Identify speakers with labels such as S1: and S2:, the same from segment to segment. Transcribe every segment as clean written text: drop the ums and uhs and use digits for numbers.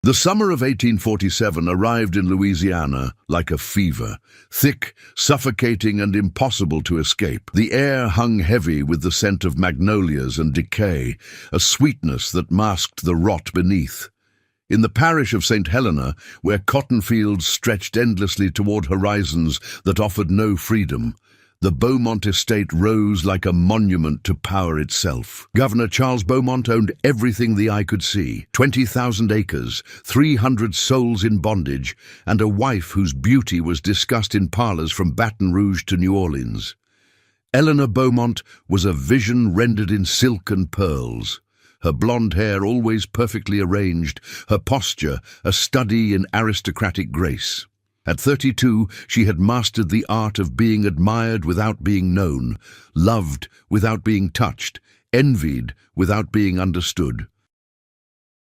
S1: The summer of 1847 arrived in Louisiana like a fever, thick, suffocating, and impossible to escape. The air hung heavy with the scent of magnolias and decay, a sweetness that masked the rot beneath. In the parish of St. Helena, where cotton fields stretched endlessly toward horizons that offered no freedom, the Beaumont estate rose like a monument to power itself. Governor Charles Beaumont owned everything the eye could see: 20,000 acres, 300 souls in bondage, and a wife whose beauty was discussed in parlors from Baton Rouge to New Orleans. Eleanor Beaumont was a vision rendered in silk and pearls. Her blonde hair always perfectly arranged, her posture a study in aristocratic grace. At 32, she had mastered the art of being admired without being known, loved without being touched, envied without being understood.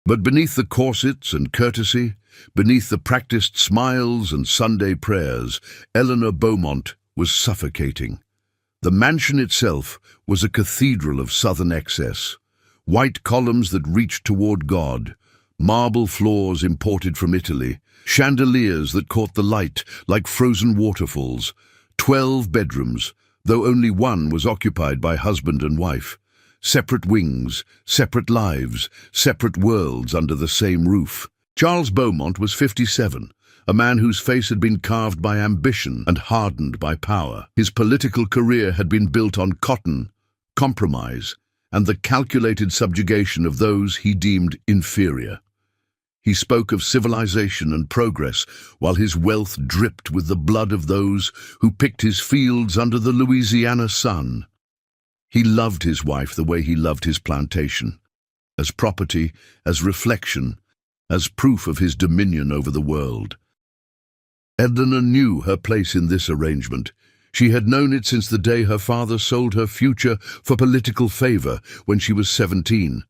S1: But beneath the corsets and courtesy, beneath the practiced smiles and Sunday prayers, Eleanor Beaumont was suffocating. The mansion itself was a cathedral of southern excess. White columns that reached toward God, marble floors imported from Italy, chandeliers that caught the light like frozen waterfalls, 12 bedrooms, though only one was occupied by husband and wife, separate wings, separate lives, separate worlds under the same roof. Charles Beaumont was 57, a man whose face had been carved by ambition and hardened by power. His political career had been built on cotton, compromise, and the calculated subjugation of those he deemed inferior. He spoke of civilization and progress, while his wealth dripped with the blood of those who picked his fields under the Louisiana sun. He loved his wife the way he loved his plantation, as property, as reflection, as proof of his dominion over the world. Eleanor knew her place in this arrangement. She had known it since the day her father sold her future for political favor when she was 17.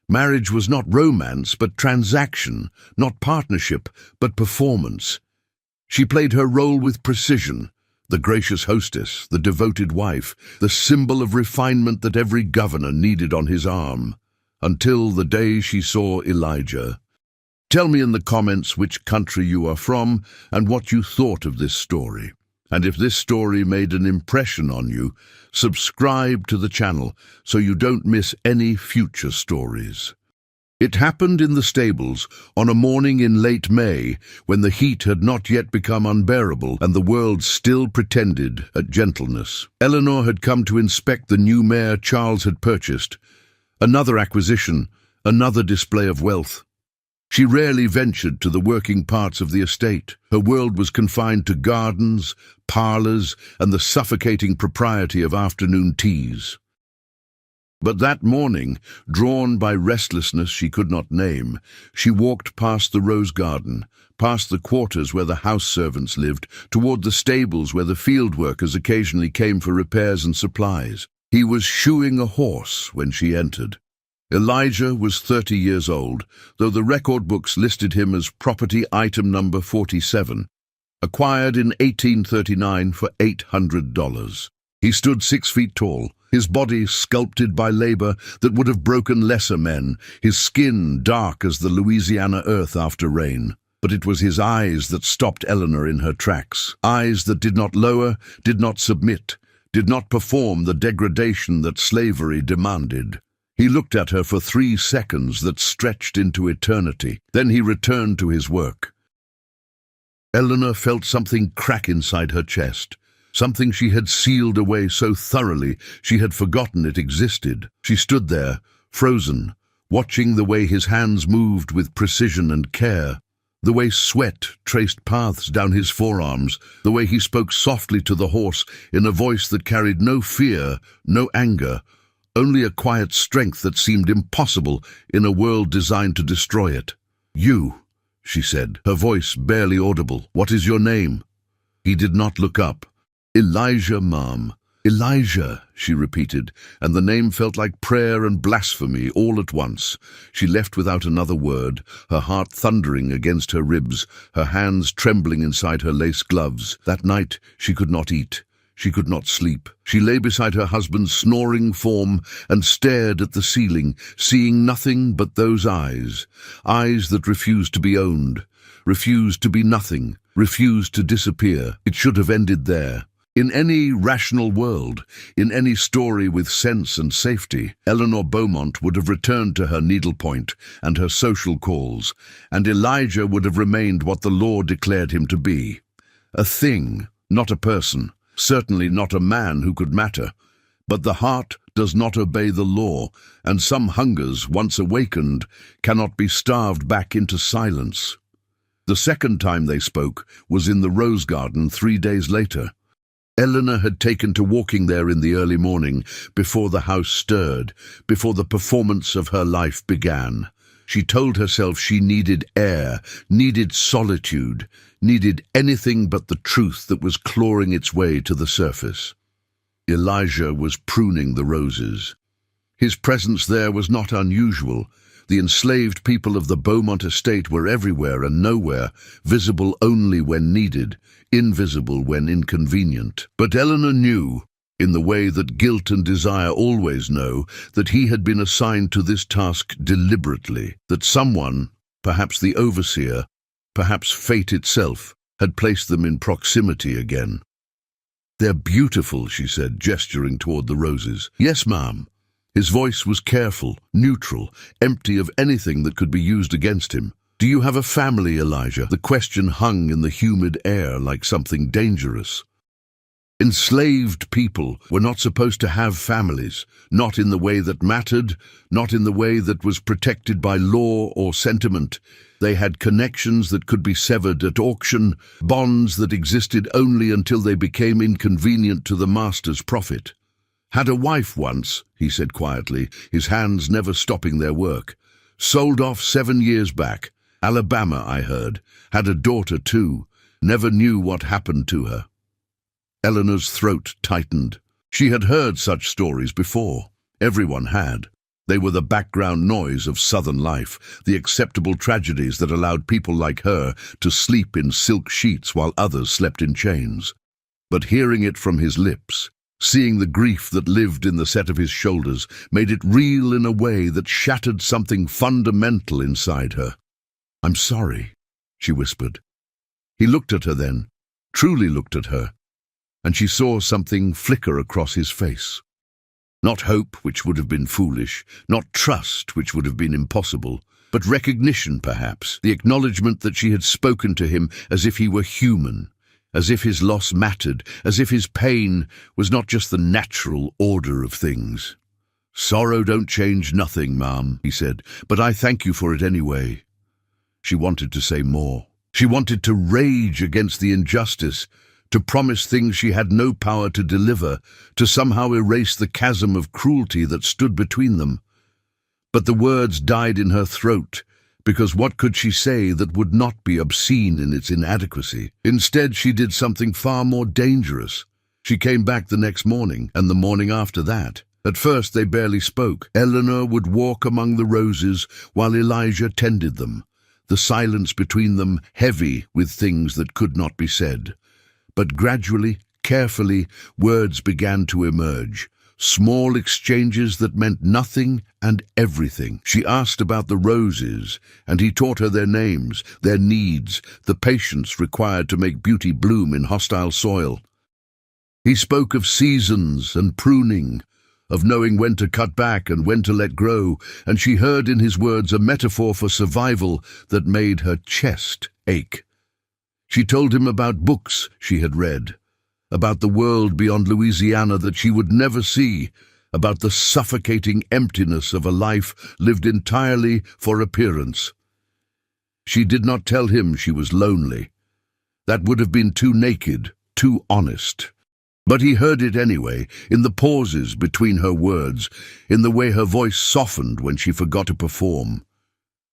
S1: Marriage was not romance, but transaction, not partnership, but performance. She played her role with precision, the gracious hostess, the devoted wife, the symbol of refinement that every governor needed on his arm, until the day she saw Elijah. Tell me in the comments which country you are from and what you thought of this story. And if this story made an impression on you, subscribe to the channel so you don't miss any future stories. It happened in the stables on a morning in late May when the heat had not yet become unbearable and the world still pretended at gentleness. Eleanor had come to inspect the new mare Charles had purchased. Another acquisition, another display of wealth. She rarely ventured to the working parts of the estate. Her world was confined to gardens, parlors, and the suffocating propriety of afternoon teas. But that morning, drawn by restlessness she could not name, she walked past the rose garden, past the quarters where the house servants lived, toward the stables where the field workers occasionally came for repairs and supplies. He was shoeing a horse when she entered. Elijah was 30 years old, though the record books listed him as property item number 47, acquired in 1839 for $800. He stood 6 feet tall, his body sculpted by labor that would have broken lesser men, his skin dark as the Louisiana earth after rain. But it was his eyes that stopped Eleanor in her tracks, eyes that did not lower, did not submit, did not perform the degradation that slavery demanded. He looked at her for 3 seconds that stretched into eternity. Then he returned to his work. Eleanor felt something crack inside her chest, something she had sealed away so thoroughly she had forgotten it existed. She stood there, frozen, watching the way his hands moved with precision and care, the way sweat traced paths down his forearms, the way he spoke softly to the horse in a voice that carried no fear, no anger, only a quiet strength that seemed impossible in a world designed to destroy it. "You," she said, her voice barely audible. "What is your name?" He did not look up. "Elijah, ma'am." "Elijah," she repeated, and the name felt like prayer and blasphemy all at once. She left without another word, her heart thundering against her ribs, her hands trembling inside her lace gloves. That night she could not eat. She could not sleep. She lay beside her husband's snoring form and stared at the ceiling, seeing nothing but those eyes. Eyes that refused to be owned, refused to be nothing, refused to disappear. It should have ended there. In any rational world, in any story with sense and safety, Eleanor Beaumont would have returned to her needlepoint and her social calls, and Elijah would have remained what the law declared him to be. A thing, not a person, certainly not a man who could matter. But the heart does not obey the law, and some hungers, once awakened, cannot be starved back into silence. The second time they spoke was in the rose garden 3 days later. Eleanor had taken to walking there in the early morning, before the house stirred, before the performance of her life began. She told herself she needed air, needed solitude, needed anything but the truth that was clawing its way to the surface. Elijah was pruning the roses. His presence there was not unusual. The enslaved people of the Beaumont estate were everywhere and nowhere, visible only when needed, invisible when inconvenient. But Eleanor knew, in the way that guilt and desire always know, that he had been assigned to this task deliberately, that someone, perhaps the overseer, perhaps fate itself, had placed them in proximity again. "They're beautiful," she said, gesturing toward the roses. "Yes, ma'am." His voice was careful, neutral, empty of anything that could be used against him. "Do you have a family, Elijah?" The question hung in the humid air like something dangerous. Enslaved people were not supposed to have families, not in the way that mattered, not in the way that was protected by law or sentiment. They had connections that could be severed at auction, bonds that existed only until they became inconvenient to the master's profit. "Had a wife once," he said quietly, his hands never stopping their work. "Sold off 7 years back. Alabama, I heard. Had a daughter too. Never knew what happened to her." Eleanor's throat tightened. She had heard such stories before. Everyone had. They were the background noise of Southern life, the acceptable tragedies that allowed people like her to sleep in silk sheets while others slept in chains. But hearing it from his lips, seeing the grief that lived in the set of his shoulders, made it real in a way that shattered something fundamental inside her. "I'm sorry," she whispered. He looked at her then, truly looked at her, and she saw something flicker across his face. Not hope, which would have been foolish, not trust, which would have been impossible, but recognition, perhaps, the acknowledgement that she had spoken to him as if he were human, as if his loss mattered, as if his pain was not just the natural order of things. "Sorrow don't change nothing, ma'am," he said, "but I thank you for it anyway." She wanted to say more. She wanted to rage against the injustice, to promise things she had no power to deliver, to somehow erase the chasm of cruelty that stood between them. But the words died in her throat, because what could she say that would not be obscene in its inadequacy? Instead, she did something far more dangerous. She came back the next morning, and the morning after that. At first they barely spoke. Eleanor would walk among the roses while Elijah tended them, the silence between them heavy with things that could not be said. But gradually, carefully, words began to emerge, small exchanges that meant nothing and everything. She asked about the roses, and he taught her their names, their needs, the patience required to make beauty bloom in hostile soil. He spoke of seasons and pruning, of knowing when to cut back and when to let grow, and she heard in his words a metaphor for survival that made her chest ache. She told him about books she had read, about the world beyond Louisiana that she would never see, about the suffocating emptiness of a life lived entirely for appearance. She did not tell him she was lonely. That would have been too naked, too honest. But he heard it anyway, in the pauses between her words, in the way her voice softened when she forgot to perform.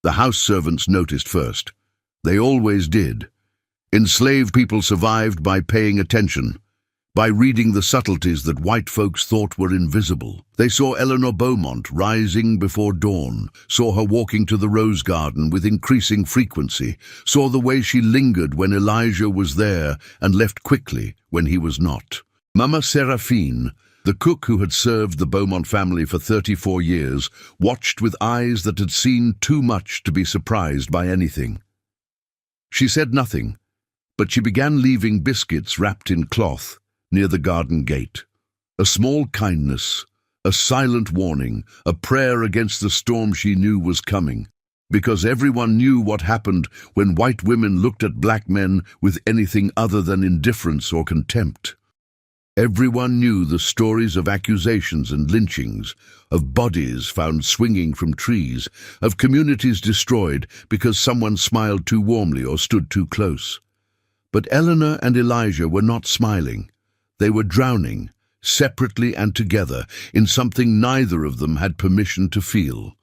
S1: The house servants noticed first. They always did. Enslaved people survived by paying attention, by reading the subtleties that white folks thought were invisible. They saw Eleanor Beaumont rising before dawn, saw her walking to the rose garden with increasing frequency, saw the way she lingered when Elijah was there and left quickly when he was not. Mama Seraphine, the cook who had served the Beaumont family for 34 years, watched with eyes that had seen too much to be surprised by anything. She said nothing, but she began leaving biscuits wrapped in cloth near the garden gate. A small kindness, a silent warning, a prayer against the storm she knew was coming, because everyone knew what happened when white women looked at black men with anything other than indifference or contempt. Everyone knew the stories of accusations and lynchings, of bodies found swinging from trees, of communities destroyed because someone smiled too warmly or stood too close. But Eleanor and Elijah were not smiling. They were drowning, separately and together, in something neither of them had permission to feel.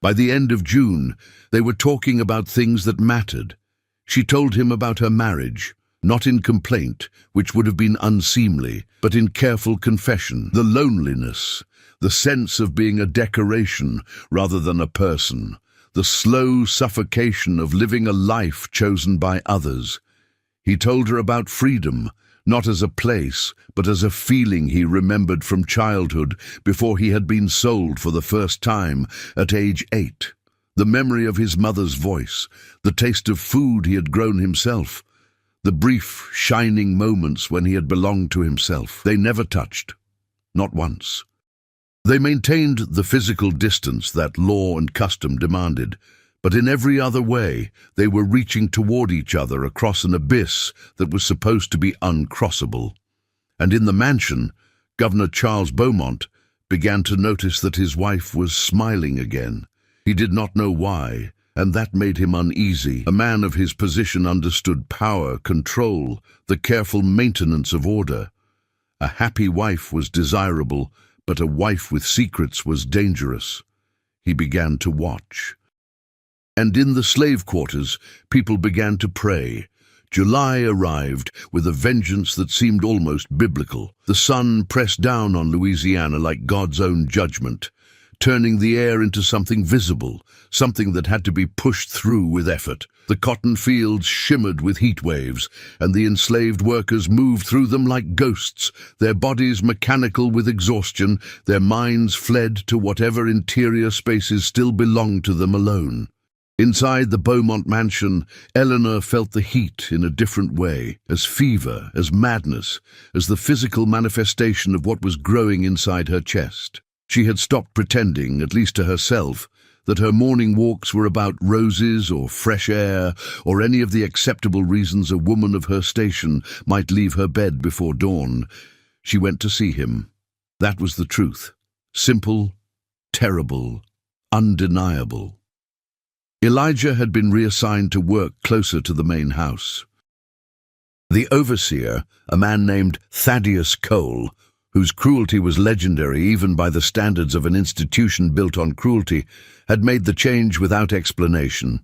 S1: By the end of June, they were talking about things that mattered. She told him about her marriage, not in complaint, which would have been unseemly, but in careful confession. The loneliness, the sense of being a decoration rather than a person, the slow suffocation of living a life chosen by others. He told her about freedom, not as a place, but as a feeling he remembered from childhood before he had been sold for the first time at age 8. The memory of his mother's voice, the taste of food he had grown himself, the brief, shining moments when he had belonged to himself. They never touched, not once. They maintained the physical distance that law and custom demanded, but in every other way they were reaching toward each other across an abyss that was supposed to be uncrossable. And in the mansion, Governor Charles Beaumont began to notice that his wife was smiling again. He did not know why, and that made him uneasy. A man of his position understood power, control, the careful maintenance of order. A happy wife was desirable, but a wife with secrets was dangerous. He began to watch. And in the slave quarters, people began to pray. July arrived with a vengeance that seemed almost biblical. The sun pressed down on Louisiana like God's own judgment, turning the air into something visible, something that had to be pushed through with effort. The cotton fields shimmered with heat waves, and the enslaved workers moved through them like ghosts, their bodies mechanical with exhaustion, their minds fled to whatever interior spaces still belonged to them alone. Inside the Beaumont mansion, Eleanor felt the heat in a different way, as fever, as madness, as the physical manifestation of what was growing inside her chest. She had stopped pretending, at least to herself, that her morning walks were about roses or fresh air or any of the acceptable reasons a woman of her station might leave her bed before dawn. She went to see him. That was the truth. Simple, terrible, undeniable. Elijah had been reassigned to work closer to the main house. The overseer, a man named Thaddeus Cole, whose cruelty was legendary even by the standards of an institution built on cruelty, had made the change without explanation.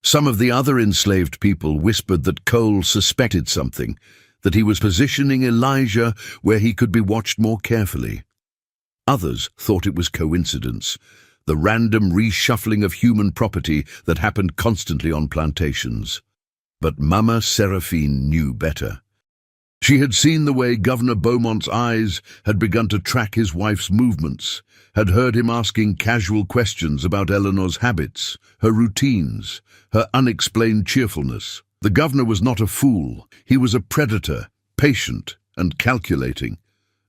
S1: Some of the other enslaved people whispered that Cole suspected something, that he was positioning Elijah where he could be watched more carefully. Others thought it was coincidence, the random reshuffling of human property that happened constantly on plantations. But Mama Seraphine knew better. She had seen the way Governor Beaumont's eyes had begun to track his wife's movements, had heard him asking casual questions about Eleanor's habits, her routines, her unexplained cheerfulness. The governor was not a fool. He was a predator, patient and calculating,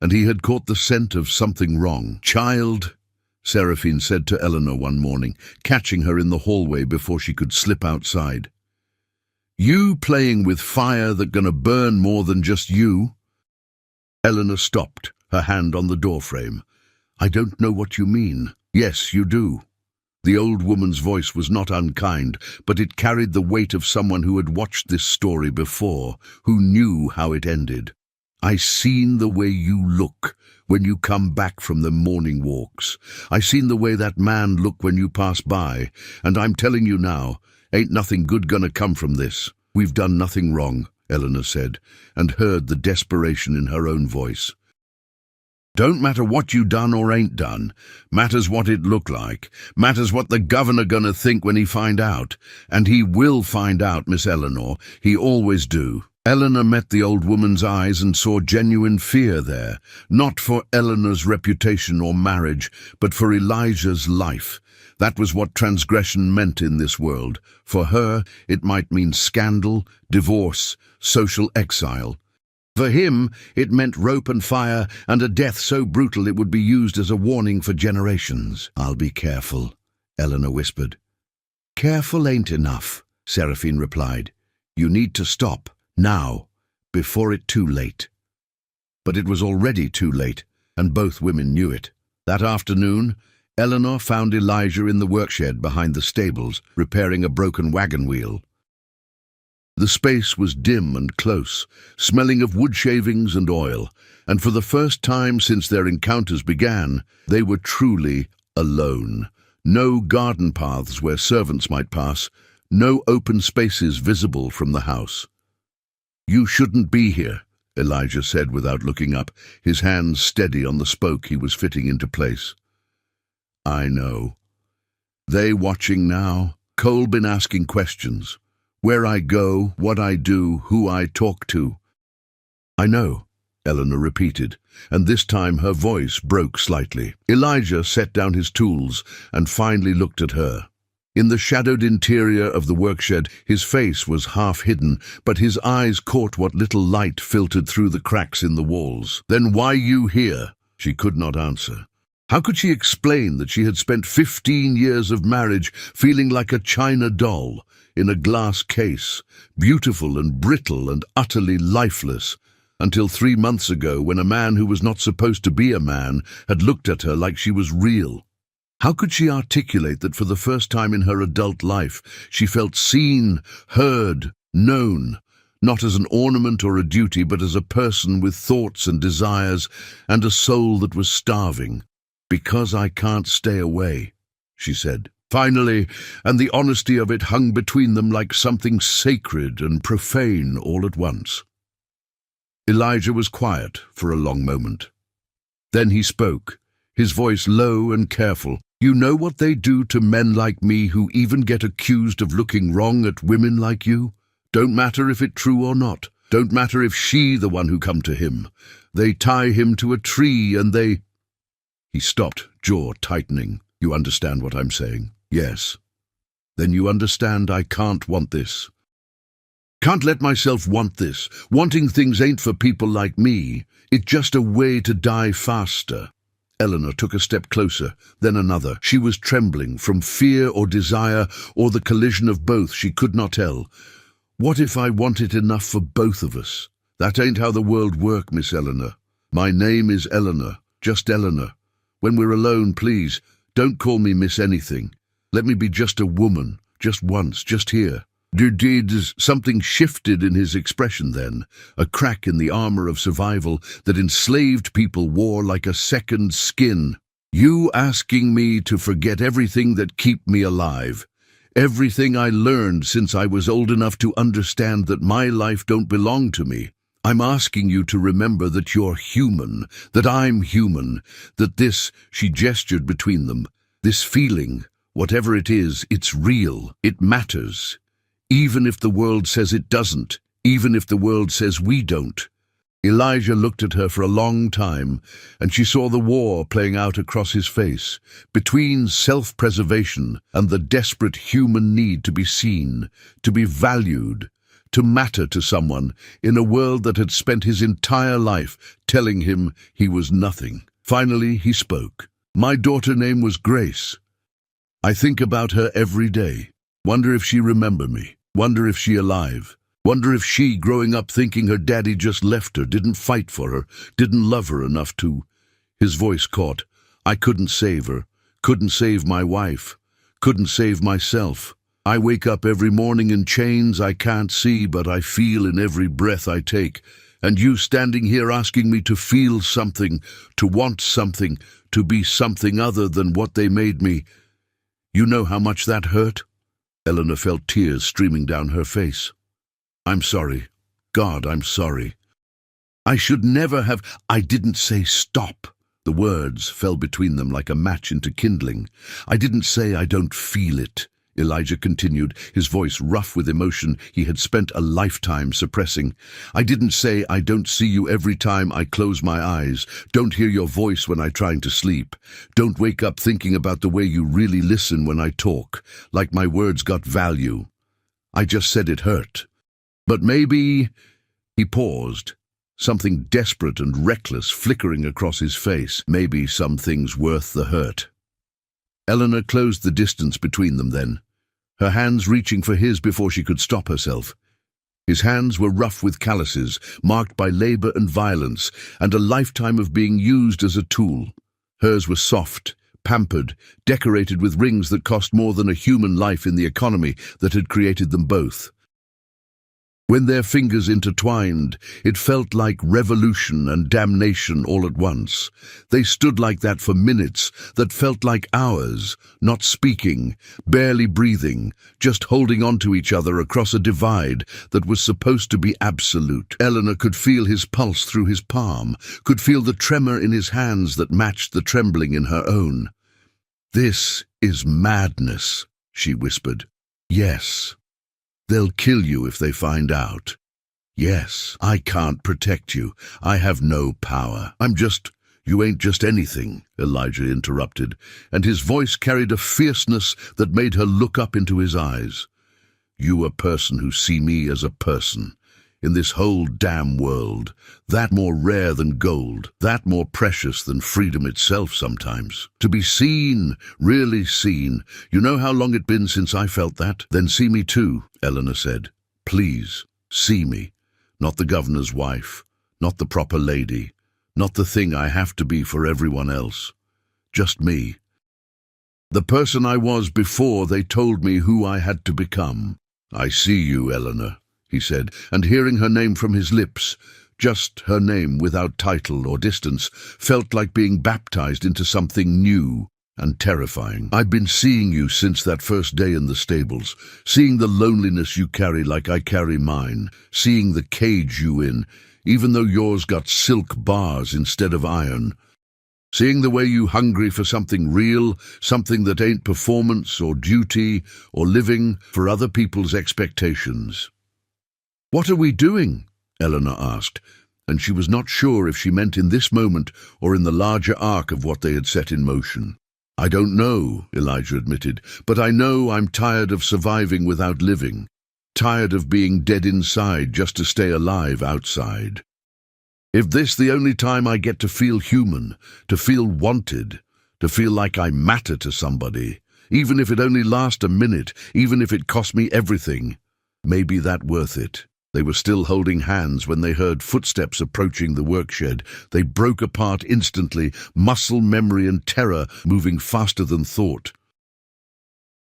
S1: and he had caught the scent of something wrong. "Child," Seraphine said to Eleanor one morning, catching her in the hallway before she could slip outside. "You playing with fire that gonna burn more than just you?" Eleanor stopped, her hand on the doorframe. "I don't know what you mean." "Yes, you do." The old woman's voice was not unkind, but it carried the weight of someone who had watched this story before, who knew how it ended. "I seen the way you look when you come back from the morning walks. I seen the way that man look when you pass by, and I'm telling you now, ain't nothing good gonna come from this." "We've done nothing wrong," Eleanor said, and heard the desperation in her own voice. "Don't matter what you done or ain't done. Matters what it looked like. Matters what the governor gonna think when he find out. And he will find out, Miss Eleanor. He always do." Eleanor met the old woman's eyes and saw genuine fear there, not for Eleanor's reputation or marriage, but for Elijah's life. That was what transgression meant in this world. For her, it might mean scandal, divorce, social exile. For him, it meant rope and fire, and a death so brutal it would be used as a warning for generations. "I'll be careful," Eleanor whispered. "Careful ain't enough," Seraphine replied. "You need to stop. Now, before it's too late." But it was already too late, and both women knew it. That afternoon, Eleanor found Elijah in the workshed behind the stables, repairing a broken wagon wheel. The space was dim and close, smelling of wood shavings and oil, and for the first time since their encounters began, they were truly alone. No garden paths where servants might pass, no open spaces visible from the house. "You shouldn't be here," Elijah said without looking up, his hands steady on the spoke he was fitting into place. "I know. They watching now. Cole been asking questions. Where I go, what I do, who I talk to." "I know," Eleanor repeated, and this time her voice broke slightly. Elijah set down his tools and finally looked at her. In the shadowed interior of the workshed, his face was half hidden, but his eyes caught what little light filtered through the cracks in the walls. "Then why you here?" She could not answer. How could she explain that she had spent 15 years of marriage feeling like a china doll in a glass case, beautiful and brittle and utterly lifeless, until 3 months ago when a man who was not supposed to be a man had looked at her like she was real? How could she articulate that for the first time in her adult life she felt seen, heard, known, not as an ornament or a duty, but as a person with thoughts and desires and a soul that was starving? "Because I can't stay away," she said. Finally, and the honesty of it hung between them like something sacred and profane all at once. Elijah was quiet for a long moment. Then he spoke, his voice low and careful. "You know what they do to men like me who even get accused of looking wrong at women like you? Don't matter if it's true or not. Don't matter if she the one who come to him. They tie him to a tree and they—" He stopped, jaw tightening. "You understand what I'm saying?" "Yes." "Then you understand I can't want this. Can't let myself want this. Wanting things ain't for people like me. It's just a way to die faster." Eleanor took a step closer, then another. She was trembling from fear or desire or the collision of both, she could not tell. "What if I want it enough for both of us? That ain't how the world work, Miss Eleanor. My name is Eleanor, just Eleanor. When we're alone, please, don't call me Miss anything. Let me be just a woman, just once, just here." Did something shifted in his expression then, a crack in the armor of survival that enslaved people wore like a second skin. "You asking me to forget everything that keep me alive, everything I learned since I was old enough to understand that my life don't belong to me. I'm asking you to remember that you're human, that I'm human, that this," she gestured between them, "this feeling, whatever it is, it's real, it matters. Even if the world says it doesn't, even if the world says we don't." Elijah looked at her for a long time, and she saw the war playing out across his face, between self-preservation and the desperate human need to be seen, to be valued, to matter to someone in a world that had spent his entire life telling him he was nothing. Finally, he spoke. "My daughter's name was Grace. I think about her every day. Wonder if she remember me. Wonder if she alive. Wonder if she, growing up thinking her daddy just left her, didn't fight for her, didn't love her enough to—" His voice caught. "I couldn't save her. Couldn't save my wife. Couldn't save myself. I wake up every morning in chains I can't see, but I feel in every breath I take. And you standing here asking me to feel something, to want something, to be something other than what they made me. You know how much that hurt?" Eleanor felt tears streaming down her face. "I'm sorry. God, I'm sorry. I should never have—" "I didn't say stop." The words fell between them like a match into kindling. "I didn't say I don't feel it. Elijah continued, his voice rough with emotion he had spent a lifetime suppressing. I didn't say I don't see you every time I close my eyes, don't hear your voice when I'm trying to sleep, don't wake up thinking about the way you really listen when I talk, like my words got value. I just said it hurt. But maybe... He paused, something desperate and reckless flickering across his face. Maybe some things worth the hurt. Eleanor closed the distance between them then, her hands reaching for his before she could stop herself. His hands were rough with calluses, marked by labor and violence, and a lifetime of being used as a tool. Hers were soft, pampered, decorated with rings that cost more than a human life in the economy that had created them both. When their fingers intertwined, it felt like revolution and damnation all at once. They stood like that for minutes that felt like hours, not speaking, barely breathing, just holding on to each other across a divide that was supposed to be absolute. Eleanor could feel his pulse through his palm, could feel the tremor in his hands that matched the trembling in her own. "This is madness," she whispered. "Yes. They'll kill you if they find out. Yes, I can't protect you. I have no power. You ain't just anything," Elijah interrupted, and his voice carried a fierceness that made her look up into his eyes. "You a person who see me as a person. In this whole damn world, that more rare than gold, that more precious than freedom itself sometimes. To be seen, really seen. You know how long it's been since I felt that? Then see me too," Eleanor said. "Please, see me. Not the governor's wife, not the proper lady, not the thing I have to be for everyone else. Just me. The person I was before they told me who I had to become." "I see you, Eleanor," he said, and hearing her name from his lips, just her name without title or distance, felt like being baptized into something new and terrifying. "I've been seeing you since that first day in the stables, seeing the loneliness you carry like I carry mine, seeing the cage you in, even though yours got silk bars instead of iron. Seeing the way you hungry for something real, something that ain't performance or duty or living for other people's expectations." "What are we doing?" Eleanor asked, and she was not sure if she meant in this moment or in the larger arc of what they had set in motion. "I don't know," Elijah admitted, "but I know I'm tired of surviving without living, tired of being dead inside just to stay alive outside. If this the only time I get to feel human, to feel wanted, to feel like I matter to somebody, even if it only lasts a minute, even if it costs me everything, maybe that worth it." They were still holding hands when they heard footsteps approaching the workshed. They broke apart instantly, muscle memory and terror moving faster than thought.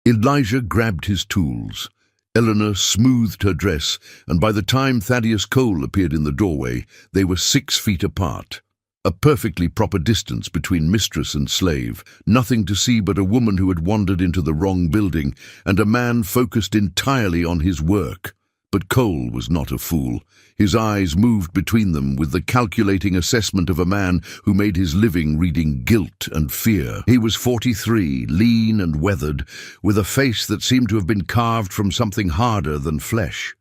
S1: Elijah grabbed his tools. Eleanor smoothed her dress, and by the time Thaddeus Cole appeared in the doorway, they were 6 feet apart. A perfectly proper distance between mistress and slave, nothing to see but a woman who had wandered into the wrong building, and a man focused entirely on his work. But Cole was not a fool. His eyes moved between them with the calculating assessment of a man who made his living reading guilt and fear. He was 43, lean and weathered, with a face that seemed to have been carved from something harder than flesh.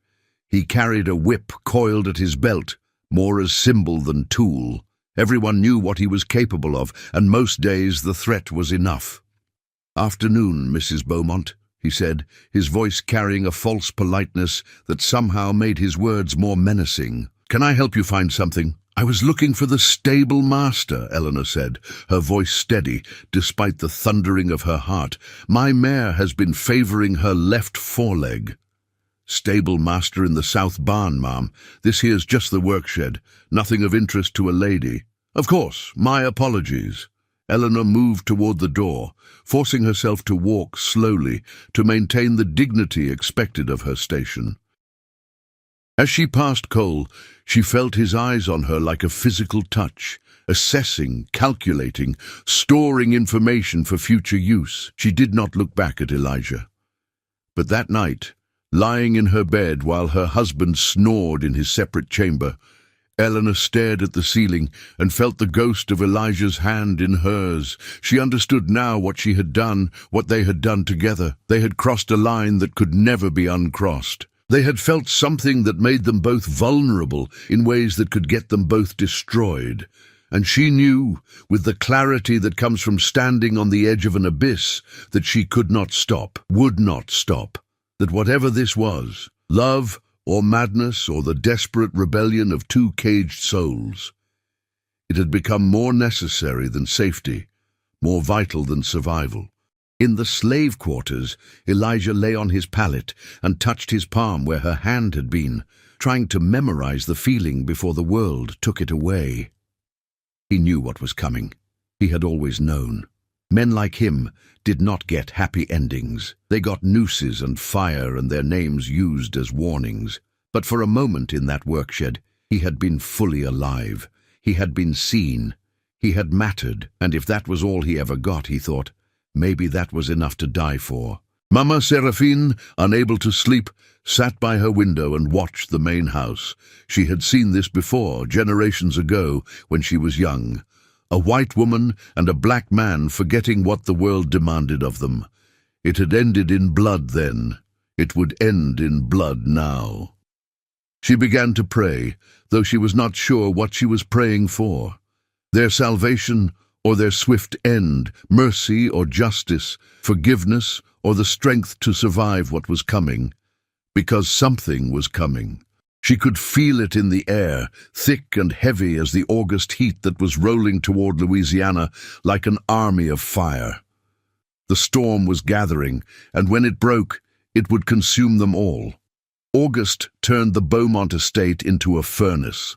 S1: He carried a whip coiled at his belt, more as symbol than tool. Everyone knew what he was capable of, and most days the threat was enough. "Afternoon, Mrs. Beaumont," he said, his voice carrying a false politeness that somehow made his words more menacing. "Can I help you find something?" "I was looking for the stable master," Eleanor said, her voice steady, despite the thundering of her heart. "My mare has been favoring her left foreleg." "Stable master in the south barn, ma'am. This here's just the workshed. Nothing of interest to a lady." "Of course, my apologies." Eleanor moved toward the door, forcing herself to walk slowly to maintain the dignity expected of her station. As she passed Cole, she felt his eyes on her like a physical touch, assessing, calculating, storing information for future use. She did not look back at Elijah. But that night, lying in her bed while her husband snored in his separate chamber, Eleanor stared at the ceiling and felt the ghost of Elijah's hand in hers. She understood now what she had done, what they had done together. They had crossed a line that could never be uncrossed. They had felt something that made them both vulnerable in ways that could get them both destroyed. And she knew, with the clarity that comes from standing on the edge of an abyss, that she could not stop, would not stop. That whatever this was, love or madness or the desperate rebellion of two caged souls, it had become more necessary than safety, more vital than survival. In the slave quarters, Elijah lay on his pallet and touched his palm where her hand had been, trying to memorize the feeling before the world took it away. He knew what was coming. He had always known. Men like him did not get happy endings. They got nooses and fire and their names used as warnings. But for a moment in that workshed, he had been fully alive. He had been seen. He had mattered, and if that was all he ever got, he thought, maybe that was enough to die for. Mama Seraphine, unable to sleep, sat by her window and watched the main house. She had seen this before, generations ago, when she was young. A white woman and a black man forgetting what the world demanded of them. It had ended in blood then. It would end in blood now. She began to pray, though she was not sure what she was praying for. Their salvation or their swift end, mercy or justice, forgiveness or the strength to survive what was coming. Because something was coming. She could feel it in the air, thick and heavy as the August heat that was rolling toward Louisiana like an army of fire. The storm was gathering, and when it broke, it would consume them all. August turned the Beaumont estate into a furnace.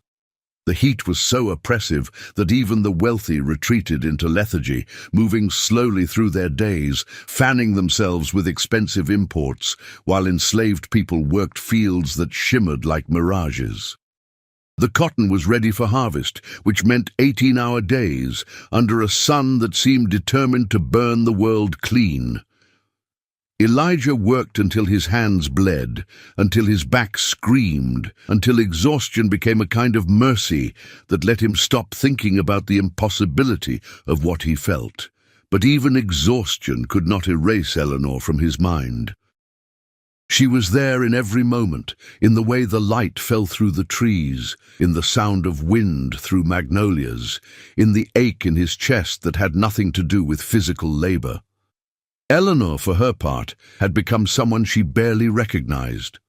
S1: The heat was so oppressive that even the wealthy retreated into lethargy, moving slowly through their days, fanning themselves with expensive imports, while enslaved people worked fields that shimmered like mirages. The cotton was ready for harvest, which meant 18-hour days, under a sun that seemed determined to burn the world clean. Elijah worked until his hands bled, until his back screamed, until exhaustion became a kind of mercy that let him stop thinking about the impossibility of what he felt. But even exhaustion could not erase Eleanor from his mind. She was there in every moment, in the way the light fell through the trees, in the sound of wind through magnolias, in the ache in his chest that had nothing to do with physical labor. Eleanor, for her part, had become someone she barely recognized.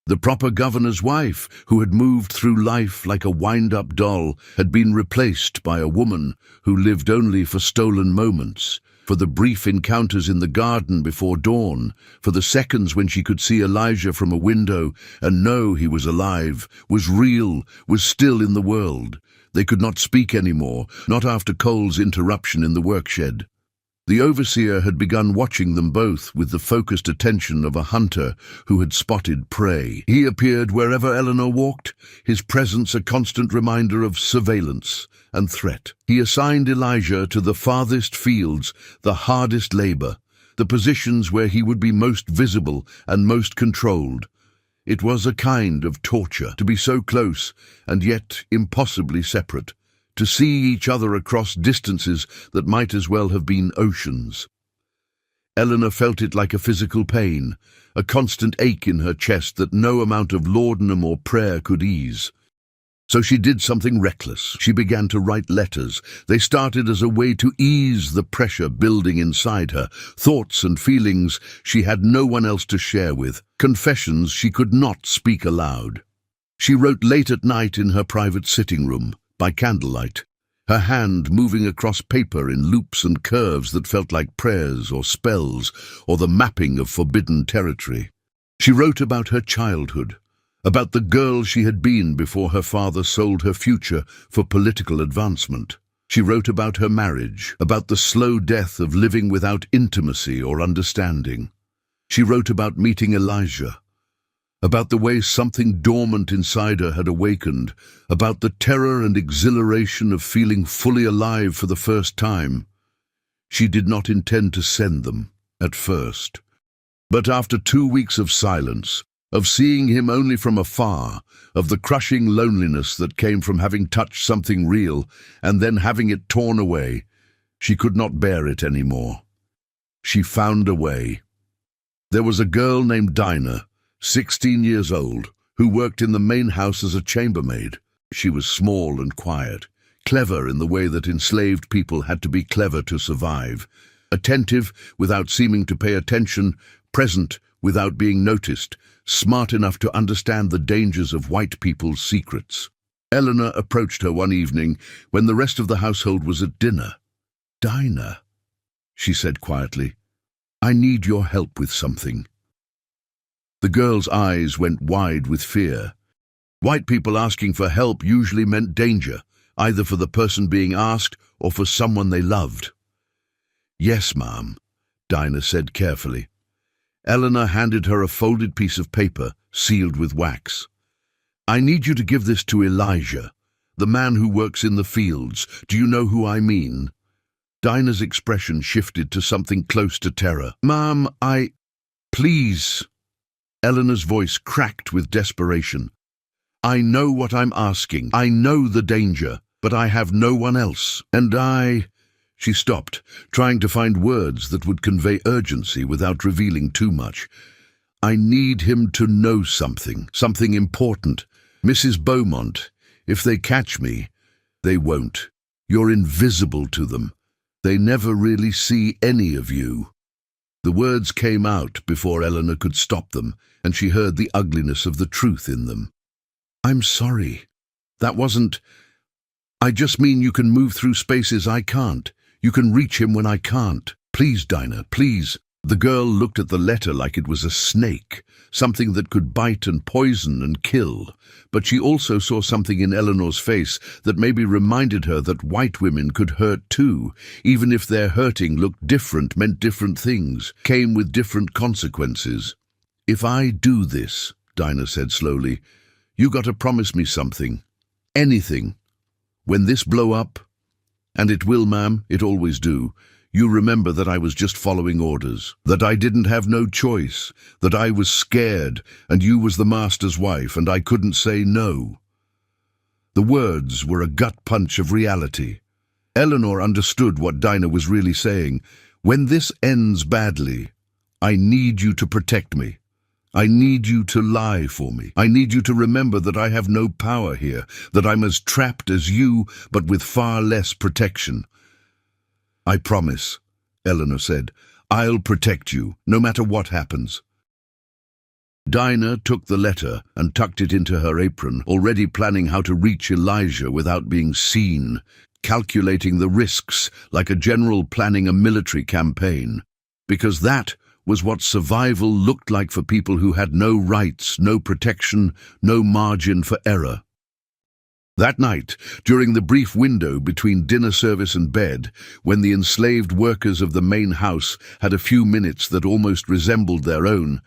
S1: The proper governor's wife, who had moved through life like a wind-up doll, had been replaced by a woman who lived only for stolen moments, for the brief encounters in the garden before dawn, for the seconds when she could see Elijah from a window and know he was alive, was real, was still in the world. They could not speak anymore, not after Cole's interruption in the workshed. The overseer had begun watching them both with the focused attention of a hunter who had spotted prey. He appeared wherever Eleanor walked, his presence a constant reminder of surveillance and threat. He assigned Elijah to the farthest fields, the hardest labor, the positions where he would be most visible and most controlled. It was a kind of torture to be so close and yet impossibly separate. To see each other across distances that might as well have been oceans. Eleanor felt it like a physical pain, a constant ache in her chest that no amount of laudanum or prayer could ease. So she did something reckless. She began to write letters. They started as a way to ease the pressure building inside her, thoughts and feelings she had no one else to share with, confessions she could not speak aloud. She wrote late at night in her private sitting room, by candlelight, her hand moving across paper in loops and curves that felt like prayers or spells or the mapping of forbidden territory. She wrote about her childhood, about the girl she had been before her father sold her future for political advancement. She wrote about her marriage, about the slow death of living without intimacy or understanding. She wrote about meeting Elijah, about the way something dormant inside her had awakened, about the terror and exhilaration of feeling fully alive for the first time. She did not intend to send them, at first. But after 2 weeks of silence, of seeing him only from afar, of the crushing loneliness that came from having touched something real and then having it torn away. She could not bear it anymore. She found a way. There was a girl named Dinah, 16 years old, who worked in the main house as a chambermaid. She was small and quiet, clever in the way that enslaved people had to be clever to survive, attentive without seeming to pay attention, present without being noticed, smart enough to understand the dangers of white people's secrets. Eleanor approached her one evening when the rest of the household was at dinner. "Dinah," she said quietly, "I need your help with something." The girl's eyes went wide with fear. White people asking for help usually meant danger, either for the person being asked or for someone they loved. "Yes, ma'am," Dinah said carefully. Eleanor handed her a folded piece of paper, sealed with wax. "I need you to give this to Elijah, the man who works in the fields. Do you know who I mean?" Dinah's expression shifted to something close to terror. "Ma'am, Please." Eleanor's voice cracked with desperation. "I know what I'm asking. I know the danger, but I have no one else. And She stopped, trying to find words that would convey urgency without revealing too much. "I need him to know something important. Mrs. Beaumont, if they catch me, they won't. You're invisible to them. They never really see any of you." The words came out before Eleanor could stop them, and she heard the ugliness of the truth in them. "I'm sorry. That wasn't... I just mean you can move through spaces I can't. You can reach him when I can't. Please, Dinah, please." The girl looked at the letter like it was a snake, something that could bite and poison and kill. But she also saw something in Eleanor's face that maybe reminded her that white women could hurt too, even if their hurting looked different, meant different things, came with different consequences. "If I do this," Dinah said slowly, "you got to promise me something. Anything. When this blow up, and it will, ma'am, it always do, you remember that I was just following orders, that I didn't have no choice, that I was scared, and you was the master's wife, and I couldn't say no." The words were a gut punch of reality. Eleanor understood what Dinah was really saying. "When this ends badly, I need you to protect me. I need you to lie for me. I need you to remember that I have no power here, that I'm as trapped as you, but with far less protection." "I promise," Eleanor said. "I'll protect you, no matter what happens." Dinah took the letter and tucked it into her apron, already planning how to reach Elijah without being seen, calculating the risks like a general planning a military campaign, because that was what survival looked like for people who had no rights, no protection, no margin for error. That night, during the brief window between dinner service and bed, when the enslaved workers of the main house had a few minutes that almost resembled their own,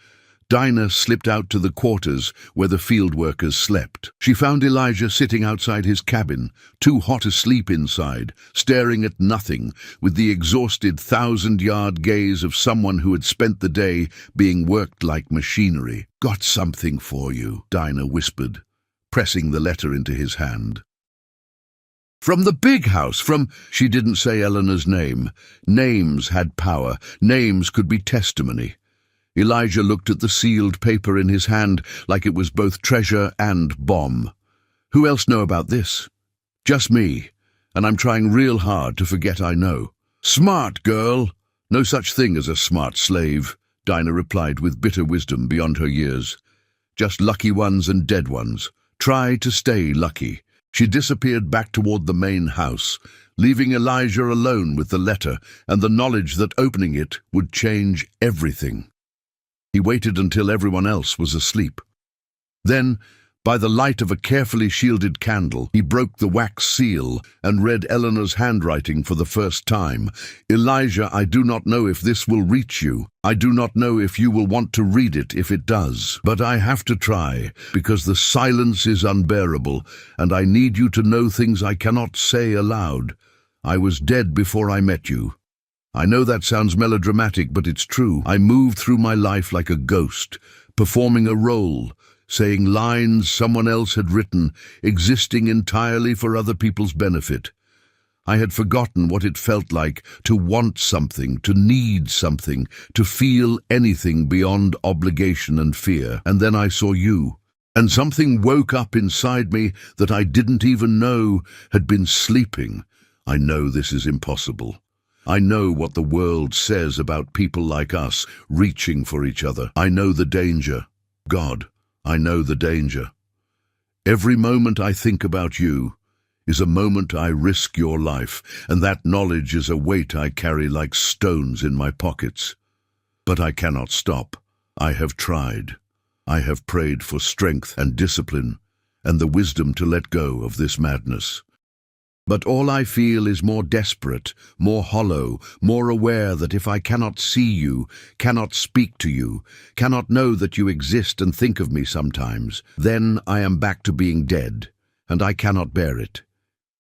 S1: Dinah slipped out to the quarters where the field workers slept. She found Elijah sitting outside his cabin, too hot to sleep inside, staring at nothing, with the exhausted 1,000-yard gaze of someone who had spent the day being worked like machinery. "Got something for you," Dinah whispered, pressing the letter into his hand. "From the big house, from..." She didn't say Eleanor's name. Names had power. Names could be testimony. Elijah looked at the sealed paper in his hand like it was both treasure and bomb. "Who else know about this?" "Just me, and I'm trying real hard to forget I know." "Smart girl!" "No such thing as a smart slave," Dinah replied with bitter wisdom beyond her years. "Just lucky ones and dead ones. Try to stay lucky." She disappeared back toward the main house, leaving Elijah alone with the letter and the knowledge that opening it would change everything. He waited until everyone else was asleep. Then, by the light of a carefully shielded candle, he broke the wax seal and read Eleanor's handwriting for the first time. "Elijah, I do not know if this will reach you. I do not know if you will want to read it if it does. But I have to try, because the silence is unbearable, and I need you to know things I cannot say aloud. I was dead before I met you. I know that sounds melodramatic, but it's true. I moved through my life like a ghost, performing a role, saying lines someone else had written, existing entirely for other people's benefit. I had forgotten what it felt like to want something, to need something, to feel anything beyond obligation and fear. And then I saw you, and something woke up inside me that I didn't even know had been sleeping. I know this is impossible. I know what the world says about people like us reaching for each other. I know the danger. God, I know the danger. Every moment I think about you is a moment I risk your life, and that knowledge is a weight I carry like stones in my pockets. But I cannot stop. I have tried. I have prayed for strength and discipline, and the wisdom to let go of this madness. But all I feel is more desperate, more hollow, more aware that if I cannot see you, cannot speak to you, cannot know that you exist and think of me sometimes, then I am back to being dead, and I cannot bear it.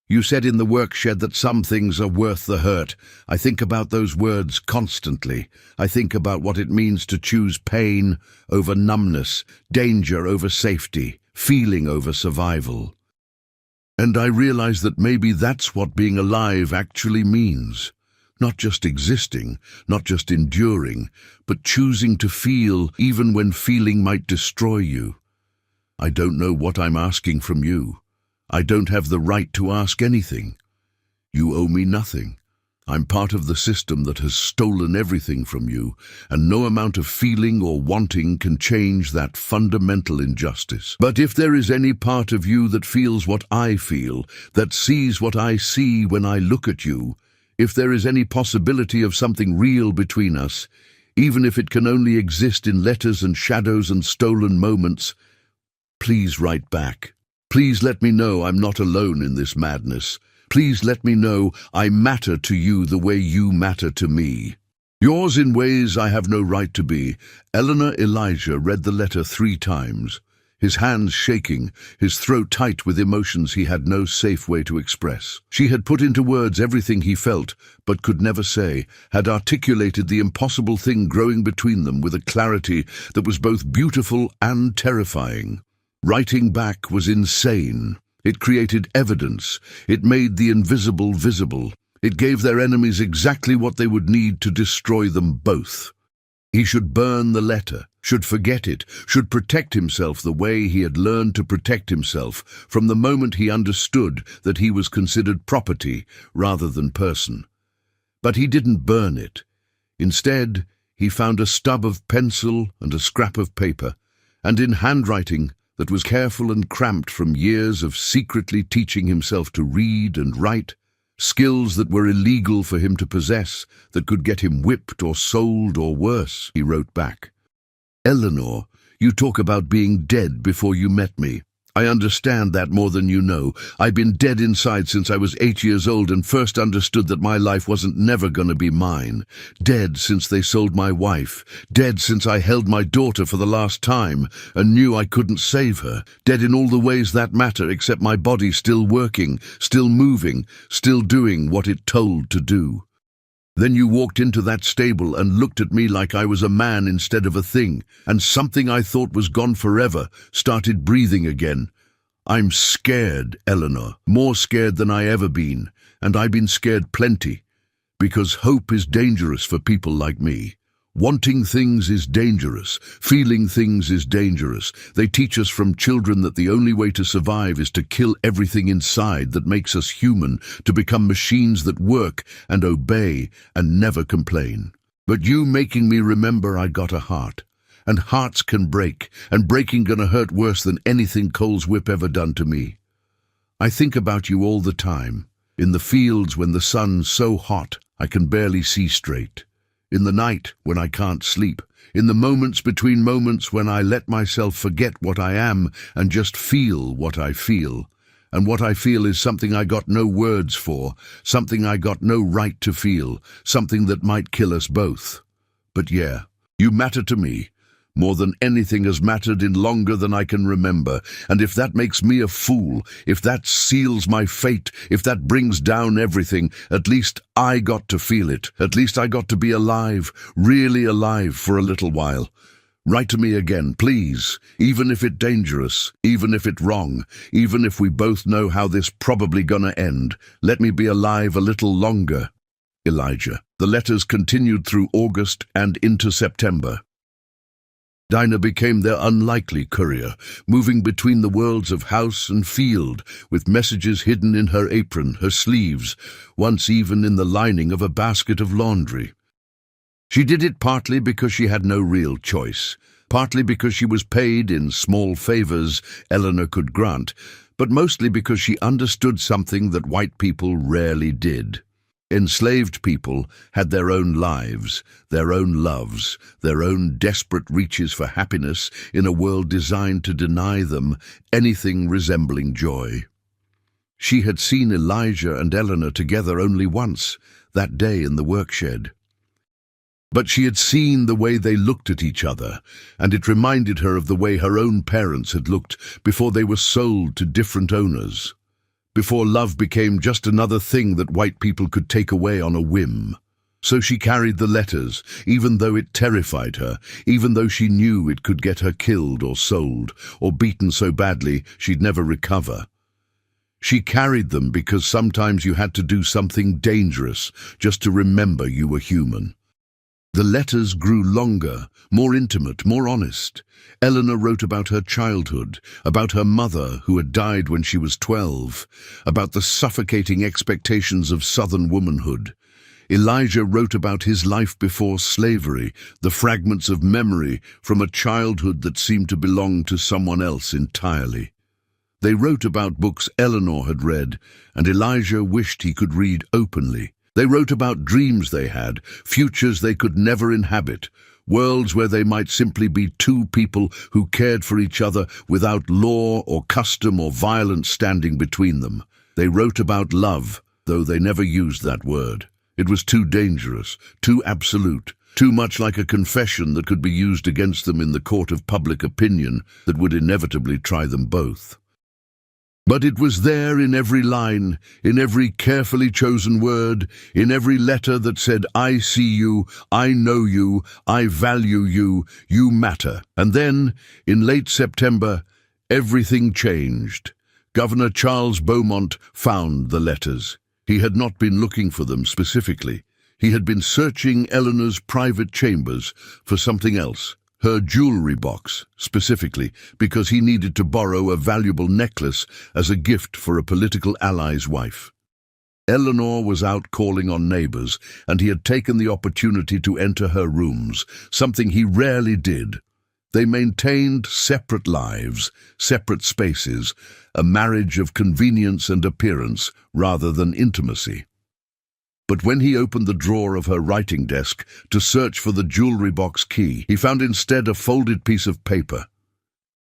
S1: You said in the workshed that some things are worth the hurt. I think about those words constantly. I think about what it means to choose pain over numbness, danger over safety, feeling over survival. And I realize that maybe that's what being alive actually means. Not just existing, not just enduring, but choosing to feel even when feeling might destroy you. I don't know what I'm asking from you. I don't have the right to ask anything. You owe me nothing. I'm part of the system that has stolen everything from you, and no amount of feeling or wanting can change that fundamental injustice. But if there is any part of you that feels what I feel, that sees what I see when I look at you, if there is any possibility of something real between us, even if it can only exist in letters and shadows and stolen moments, please write back. Please let me know I'm not alone in this madness. Please let me know I matter to you the way you matter to me. Yours in ways I have no right to be. Eleanor Elijah read the letter 3 times, his hands shaking, his throat tight with emotions he had no safe way to express. She had put into words everything he felt, but could never say, had articulated the impossible thing growing between them with a clarity that was both beautiful and terrifying. Writing back was insane. It created evidence. It made the invisible visible. It gave their enemies exactly what they would need to destroy them both. He should burn the letter, should forget it, should protect himself the way he had learned to protect himself from the moment he understood that he was considered property rather than person. But he didn't burn it. Instead, he found a stub of pencil and a scrap of paper, and in handwriting that was careful and cramped from years of secretly teaching himself to read and write, skills that were illegal for him to possess, that could get him whipped or sold or worse, he wrote back. Eleanor, you talk about being dead before you met me. I understand that more than you know. I've been dead inside since I was 8 years old and first understood that my life wasn't never going to be mine. Dead since they sold my wife. Dead since I held my daughter for the last time and knew I couldn't save her. Dead in all the ways that matter except my body still working, still moving, still doing what it told to do. Then you walked into that stable and looked at me like I was a man instead of a thing, and something I thought was gone forever started breathing again. I'm scared, Eleanor, more scared than I ever been, and I've been scared plenty, because hope is dangerous for people like me. Wanting things is dangerous. Feeling things is dangerous. They teach us from children that the only way to survive is to kill everything inside that makes us human, to become machines that work and obey and never complain. But you making me remember I got a heart. And hearts can break, and breaking gonna hurt worse than anything Cole's whip ever done to me. I think about you all the time. In the fields when the sun's so hot I can barely see straight. In the night when I can't sleep, in the moments between moments when I let myself forget what I am and just feel what I feel. And what I feel is something I got no words for, something I got no right to feel, something that might kill us both. But yeah, you matter to me, more than anything has mattered in longer than I can remember, and if that makes me a fool, if that seals my fate, if that brings down everything, at least I got to feel it. At least I got to be alive, really alive for a little while. Write to me again, please, even if it dangerous, even if it wrong, even if we both know how this probably gonna end. Let me be alive a little longer. Elijah. The letters continued through August and into September. Dinah became their unlikely courier, moving between the worlds of house and field, with messages hidden in her apron, her sleeves, once even in the lining of a basket of laundry. She did it partly because she had no real choice, partly because she was paid in small favors Eleanor could grant, but mostly because she understood something that white people rarely did. Enslaved people had their own lives, their own loves, their own desperate reaches for happiness in a world designed to deny them anything resembling joy. She had seen Elijah and Eleanor together only once, that day in the workshed. But she had seen the way they looked at each other, and it reminded her of the way her own parents had looked before they were sold to different owners, before love became just another thing that white people could take away on a whim. So she carried the letters, even though it terrified her, even though she knew it could get her killed or sold, or beaten so badly she'd never recover. She carried them because sometimes you had to do something dangerous just to remember you were human. The letters grew longer, more intimate, more honest. Eleanor wrote about her childhood, about her mother who had died when she was 12, about the suffocating expectations of Southern womanhood. Elijah wrote about his life before slavery, the fragments of memory from a childhood that seemed to belong to someone else entirely. They wrote about books Eleanor had read, and Elijah wished he could read openly. They wrote about dreams they had, futures they could never inhabit, worlds where they might simply be two people who cared for each other without law or custom or violence standing between them. They wrote about love, though they never used that word. It was too dangerous, too absolute, too much like a confession that could be used against them in the court of public opinion that would inevitably try them both. But it was there in every line, in every carefully chosen word, in every letter that said, "I see you, I know you, I value you, you matter." And then, in late September, everything changed. Governor Charles Beaumont found the letters. He had not been looking for them specifically. He had been searching Eleanor's private chambers for something else. Her jewelry box, specifically, because he needed to borrow a valuable necklace as a gift for a political ally's wife. Eleanor was out calling on neighbors, and he had taken the opportunity to enter her rooms, something he rarely did. They maintained separate lives, separate spaces, a marriage of convenience and appearance rather than intimacy. But when he opened the drawer of her writing desk to search for the jewelry box key, he found instead a folded piece of paper.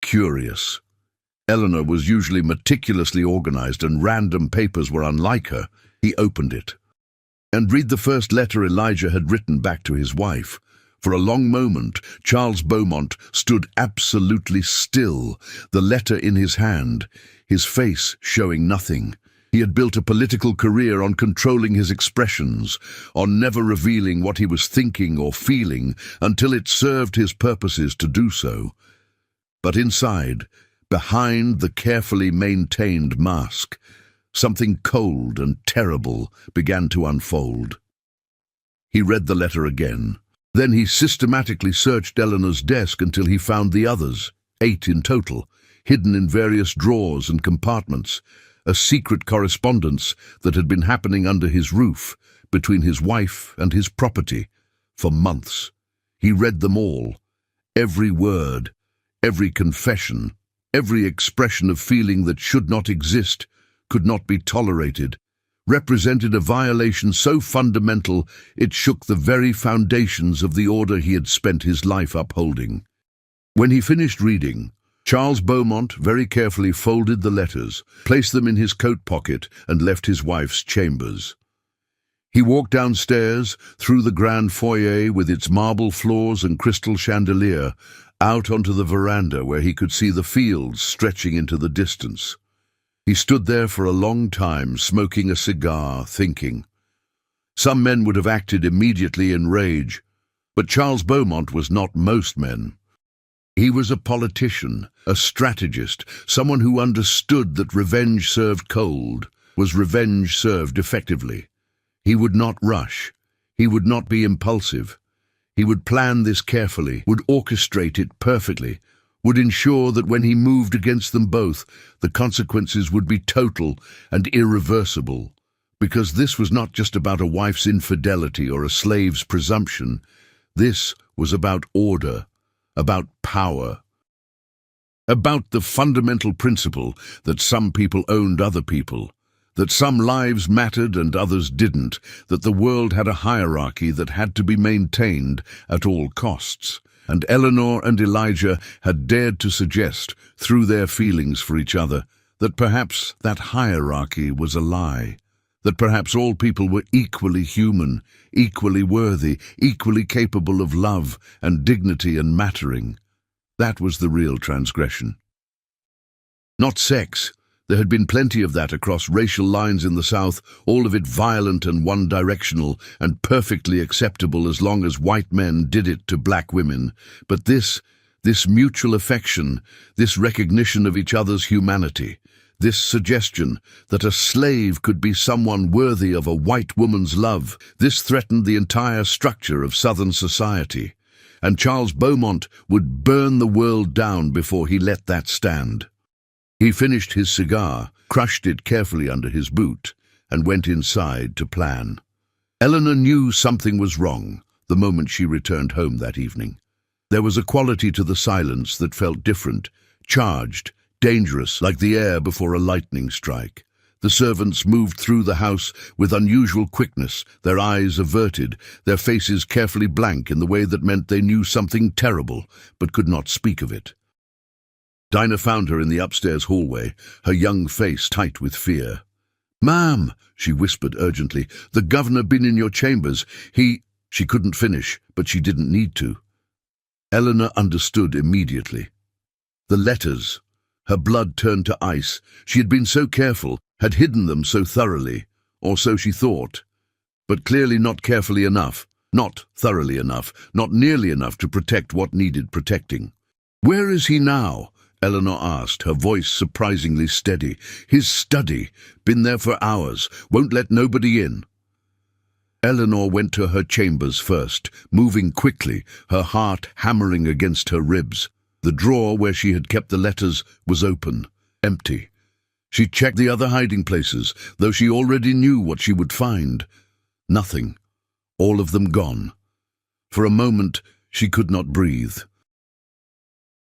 S1: Curious. Eleanor was usually meticulously organized, and random papers were unlike her. He opened it. And read the first letter Elijah had written back to his wife. For a long moment, Charles Beaumont stood absolutely still, the letter in his hand, his face showing nothing. He had built a political career on controlling his expressions, on never revealing what he was thinking or feeling until it served his purposes to do so. But inside, behind the carefully maintained mask, something cold and terrible began to unfold. He read the letter again. Then he systematically searched Eleanor's desk until he found the others, 8 in total, hidden in various drawers and compartments, a secret correspondence that had been happening under his roof, between his wife and his property, for months. He read them all, every word, every confession, every expression of feeling that should not exist, could not be tolerated, represented a violation so fundamental it shook the very foundations of the order he had spent his life upholding. When he finished reading, Charles Beaumont very carefully folded the letters, placed them in his coat pocket, and left his wife's chambers. He walked downstairs, through the grand foyer with its marble floors and crystal chandelier, out onto the veranda where he could see the fields stretching into the distance. He stood there for a long time, smoking a cigar, thinking. Some men would have acted immediately in rage, but Charles Beaumont was not most men. He was a politician, a strategist, someone who understood that revenge served cold was revenge served effectively. He would not rush. He would not be impulsive. He would plan this carefully, would orchestrate it perfectly, would ensure that when he moved against them both, the consequences would be total and irreversible. Because this was not just about a wife's infidelity or a slave's presumption. This was about order, about power, about the fundamental principle that some people owned other people, that some lives mattered and others didn't, that the world had a hierarchy that had to be maintained at all costs. And Eleanor and Elijah had dared to suggest, through their feelings for each other, that perhaps that hierarchy was a lie, that perhaps all people were equally human, equally worthy, equally capable of love and dignity and mattering. That was the real transgression. Not sex. There had been plenty of that across racial lines in the South, all of it violent and one-directional and perfectly acceptable as long as white men did it to black women. But this mutual affection, this recognition of each other's humanity, this suggestion that a slave could be someone worthy of a white woman's love, this threatened the entire structure of Southern society. And Charles Beaumont would burn the world down before he let that stand. He finished his cigar, crushed it carefully under his boot, and went inside to plan. Eleanor knew something was wrong the moment she returned home that evening. There was a quality to the silence that felt different, charged, dangerous, like the air before a lightning strike. The servants moved through the house with unusual quickness, their eyes averted, their faces carefully blank in the way that meant they knew something terrible, but could not speak of it. Dinah found her in the upstairs hallway, her young face tight with fear. "Ma'am," she whispered urgently, "the governor been in your chambers. She couldn't finish, but she didn't need to. Eleanor understood immediately. The letters. Her blood turned to ice. She had been so careful, had hidden them so thoroughly, or so she thought. But clearly not carefully enough, not thoroughly enough, not nearly enough to protect what needed protecting. "Where is he now?" Eleanor asked, her voice surprisingly steady. "His study. Been there for hours. Won't let nobody in." Eleanor went to her chambers first, moving quickly, her heart hammering against her ribs. The drawer where she had kept the letters was open, empty. She checked the other hiding places, though she already knew what she would find. Nothing. All of them gone. For a moment, she could not breathe.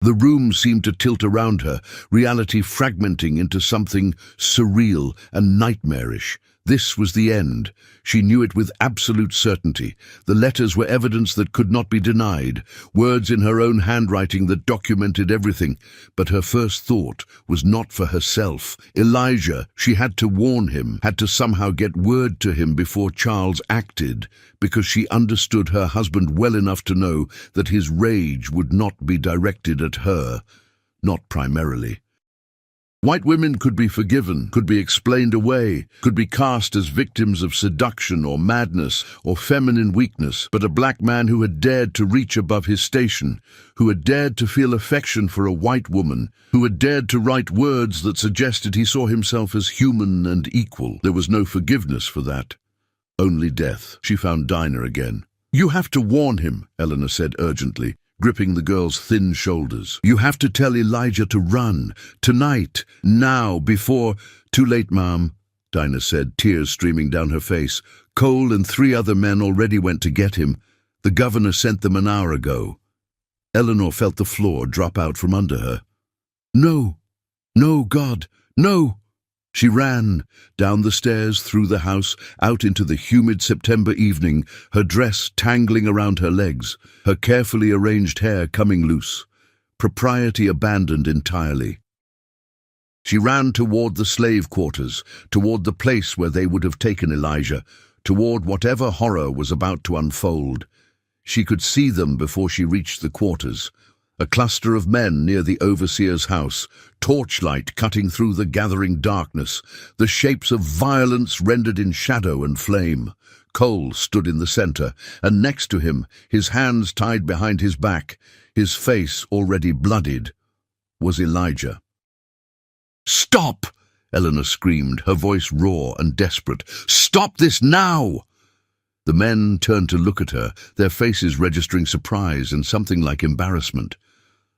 S1: The room seemed to tilt around her, reality fragmenting into something surreal and nightmarish. This was the end. She knew it with absolute certainty. The letters were evidence that could not be denied, words in her own handwriting that documented everything. But her first thought was not for herself. Elijah, she had to warn him, had to somehow get word to him before Charles acted, because she understood her husband well enough to know that his rage would not be directed at her, not primarily. White women could be forgiven, could be explained away, could be cast as victims of seduction or madness or feminine weakness, but a black man who had dared to reach above his station, who had dared to feel affection for a white woman, who had dared to write words that suggested he saw himself as human and equal. There was no forgiveness for that. Only death. She found Dinah again. "You have to warn him," Eleanor said urgently, gripping the girl's thin shoulders. "You have to tell Elijah to run. Tonight. Now. Before—" "Too late, Mom," Dinah said, tears streaming down her face. "Cole and 3 other men already went to get him. The governor sent them an hour ago." Eleanor felt the floor drop out from under her. "No. No, God. No!" She ran, down the stairs, through the house, out into the humid September evening, her dress tangling around her legs, her carefully arranged hair coming loose, propriety abandoned entirely. She ran toward the slave quarters, toward the place where they would have taken Elijah, toward whatever horror was about to unfold. She could see them before she reached the quarters. A cluster of men near the overseer's house, torchlight cutting through the gathering darkness, the shapes of violence rendered in shadow and flame. Cole stood in the center, and next to him, his hands tied behind his back, his face already bloodied, was Elijah. "Stop!" Eleanor screamed, her voice raw and desperate. "Stop this now!" The men turned to look at her, their faces registering surprise and something like embarrassment.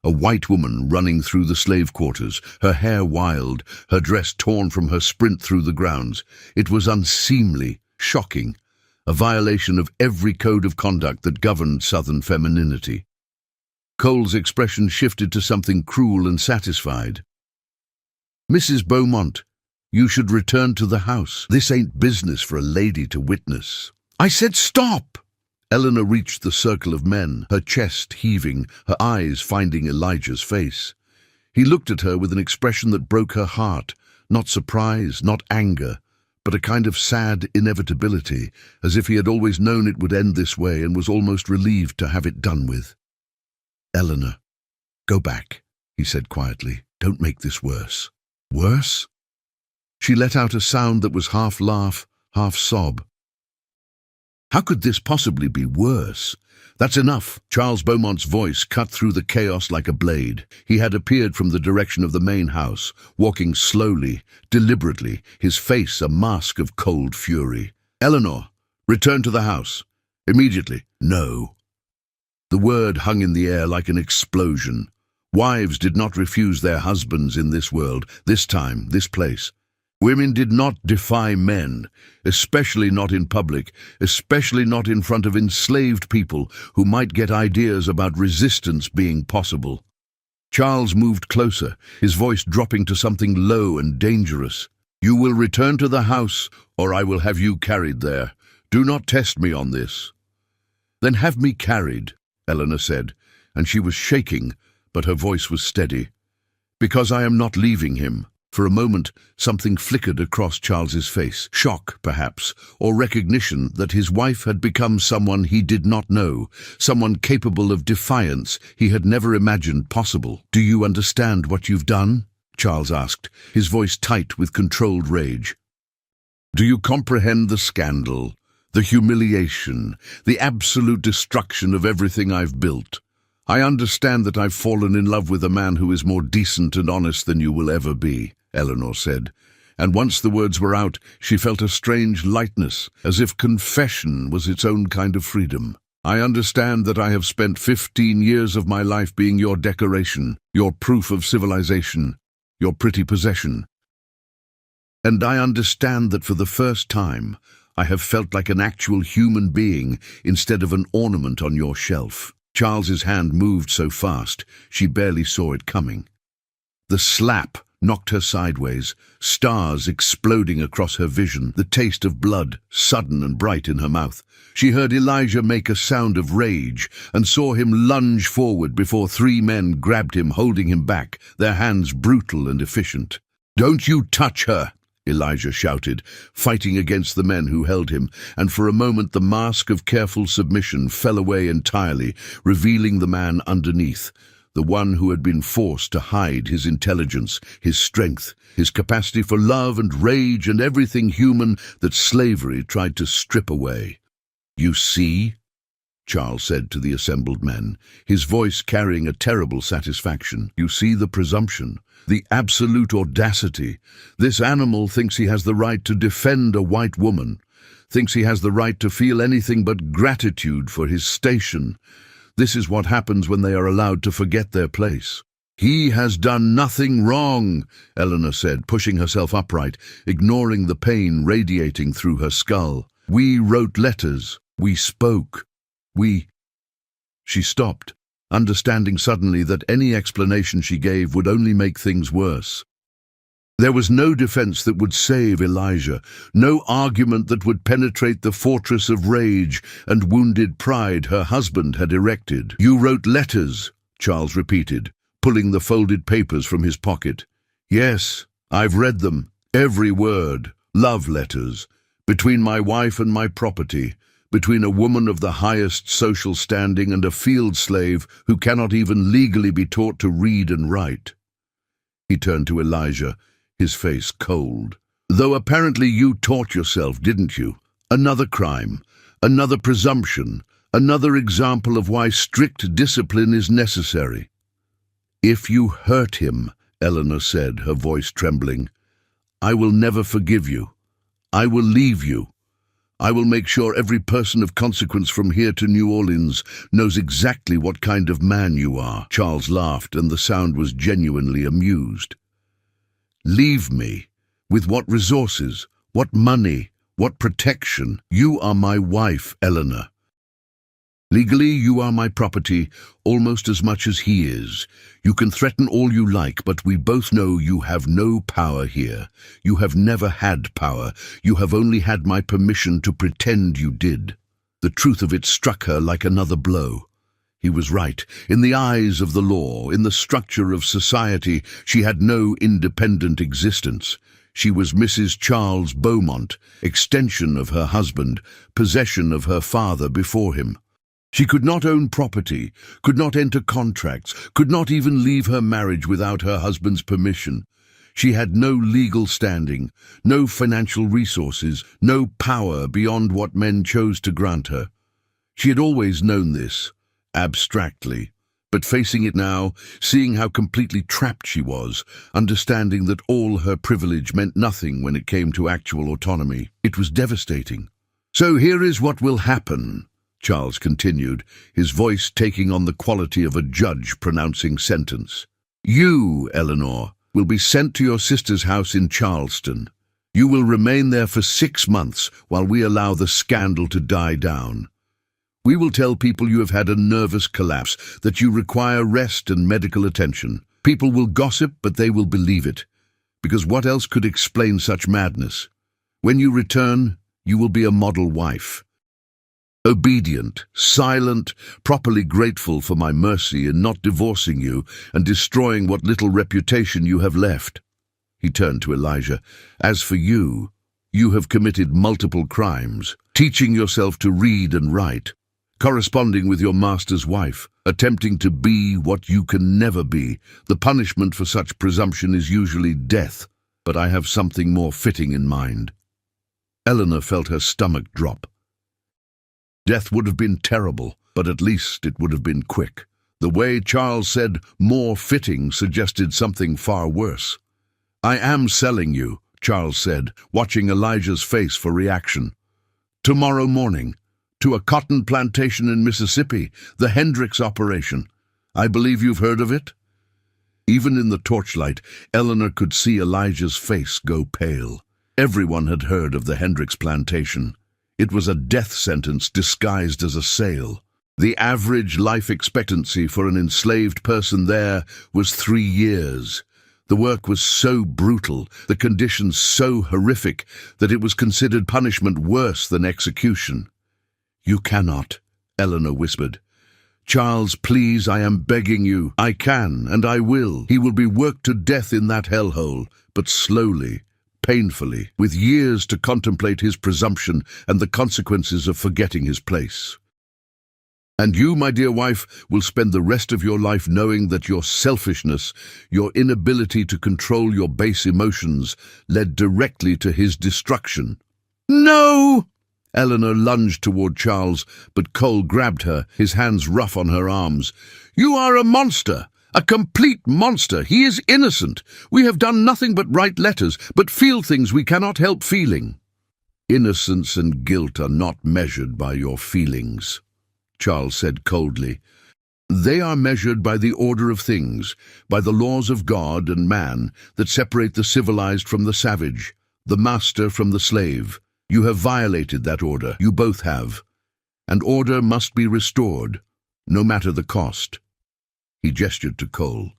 S1: A white woman running through the slave quarters, her hair wild, her dress torn from her sprint through the grounds. It was unseemly, shocking, a violation of every code of conduct that governed Southern femininity. Cole's expression shifted to something cruel and satisfied. "Mrs. Beaumont, you should return to the house. This ain't business for a lady to witness." "I said stop!" Eleanor reached the circle of men, her chest heaving, her eyes finding Elijah's face. He looked at her with an expression that broke her heart, not surprise, not anger, but a kind of sad inevitability, as if he had always known it would end this way and was almost relieved to have it done with. "Eleanor, go back," he said quietly. "Don't make this worse." "Worse?" She let out a sound that was half laugh, half sob. "How could this possibly be worse?" "That's enough." Charles Beaumont's voice cut through the chaos like a blade. He had appeared from the direction of the main house, walking slowly, deliberately, his face a mask of cold fury. "Eleanor, return to the house. Immediately." "No." The word hung in the air like an explosion. Wives did not refuse their husbands in this world, this time, this place. Women did not defy men, especially not in public, especially not in front of enslaved people who might get ideas about resistance being possible. Charles moved closer, his voice dropping to something low and dangerous. "You will return to the house, or I will have you carried there. Do not test me on this." "Then have me carried," Eleanor said, and she was shaking, but her voice was steady. "Because I am not leaving him." For a moment, something flickered across Charles's face. Shock, perhaps, or recognition that his wife had become someone he did not know, someone capable of defiance he had never imagined possible. "Do you understand what you've done?" Charles asked, his voice tight with controlled rage. "Do you comprehend the scandal, the humiliation, the absolute destruction of everything I've built? I understand that I've fallen in love with a man who is more decent and honest than you will ever be," Eleanor said, and once the words were out, she felt a strange lightness, as if confession was its own kind of freedom. "I understand that I have spent 15 years of my life being your decoration, your proof of civilization, your pretty possession. And I understand that for the first time, I have felt like an actual human being instead of an ornament on your shelf." Charles's hand moved so fast, she barely saw it coming. The slap knocked her sideways, stars exploding across her vision, the taste of blood sudden and bright in her mouth. She heard Elijah make a sound of rage and saw him lunge forward before 3 men grabbed him, holding him back, their hands brutal and efficient. "Don't you touch her!" Elijah shouted, fighting against the men who held him, and for a moment the mask of careful submission fell away entirely, revealing the man underneath, the one who had been forced to hide his intelligence, his strength, his capacity for love and rage and everything human that slavery tried to strip away. "You see?" Charles said to the assembled men, his voice carrying a terrible satisfaction. "You see the presumption, the absolute audacity. This animal thinks he has the right to defend a white woman, thinks he has the right to feel anything but gratitude for his station. This is what happens when they are allowed to forget their place." "He has done nothing wrong," Eleanor said, pushing herself upright, ignoring the pain radiating through her skull. "We wrote letters. We spoke. She stopped, understanding suddenly that any explanation she gave would only make things worse. There was no defense that would save Elijah, no argument that would penetrate the fortress of rage and wounded pride her husband had erected. "You wrote letters," Charles repeated, pulling the folded papers from his pocket. "Yes, I've read them, every word. Love letters, between my wife and my property, between a woman of the highest social standing and a field slave who cannot even legally be taught to read and write." He turned to Elijah, his face cold. "Though apparently you taught yourself, didn't you? Another crime, another presumption, another example of why strict discipline is necessary. "If you hurt him," Eleanor said, her voice trembling, "I will never forgive you. I will leave you. I will make sure every person of consequence from here to New Orleans knows exactly what kind of man you are." Charles laughed, and the sound was genuinely amused. "Leave me? With what resources? What money? What protection? You are my wife, Eleanor. Legally, you are my property, almost as much as he is. You can threaten all you like, but we both know you have no power here. You have never had power. You have only had my permission to pretend you did." The truth of it struck her like another blow. He was right. In the eyes of the law, in the structure of society, she had no independent existence. She was Mrs. Charles Beaumont, extension of her husband, possession of her father before him. She could not own property, could not enter contracts, could not even leave her marriage without her husband's permission. She had no legal standing, no financial resources, no power beyond what men chose to grant her. She had always known this, abstractly, but facing it now, seeing how completely trapped she was, understanding that all her privilege meant nothing when it came to actual autonomy, it was devastating. "So here is what will happen," Charles continued, his voice taking on the quality of a judge pronouncing sentence. "You, Eleanor, will be sent to your sister's house in Charleston. You will remain there for 6 months while we allow the scandal to die down. We will tell people you have had a nervous collapse, that you require rest and medical attention. People will gossip, but they will believe it, because what else could explain such madness? When you return, you will be a model wife. Obedient, silent, properly grateful for my mercy in not divorcing you and destroying what little reputation you have left." He turned to Elijah. "As for you, you have committed multiple crimes, teaching yourself to read and write, corresponding with your master's wife, attempting to be what you can never be. The punishment for such presumption is usually death, but I have something more fitting in mind." Eleanor felt her stomach drop. Death would have been terrible, but at least it would have been quick. The way Charles said "more fitting" suggested something far worse. "I am selling you," Charles said, watching Elijah's face for reaction. "Tomorrow morning, to a cotton plantation in Mississippi, the Hendricks operation. I believe you've heard of it?" Even in the torchlight, Eleanor could see Elijah's face go pale. Everyone had heard of the Hendricks plantation. It was a death sentence disguised as a sale. The average life expectancy for an enslaved person there was 3 years. The work was so brutal, the conditions so horrific, that it was considered punishment worse than execution. "You cannot," Eleanor whispered. "Charles, please, I am begging you. I can, and I will. He will be worked to death in that hellhole, but slowly, painfully, with years to contemplate his presumption and the consequences of forgetting his place. And you, my dear wife, will spend the rest of your life knowing that your selfishness, your inability to control your base emotions, led directly to his destruction." "No!" Eleanor lunged toward Charles, but Cole grabbed her, his hands rough on her arms. "You are a monster! A complete monster! He is innocent! We have done nothing but write letters, but feel things we cannot help feeling." "Innocence and guilt are not measured by your feelings," Charles said coldly. "They are measured by the order of things, by the laws of God and man that separate the civilized from the savage, the master from the slave. You have violated that order, you both have, and order must be restored, no matter the cost." He gestured to Cole.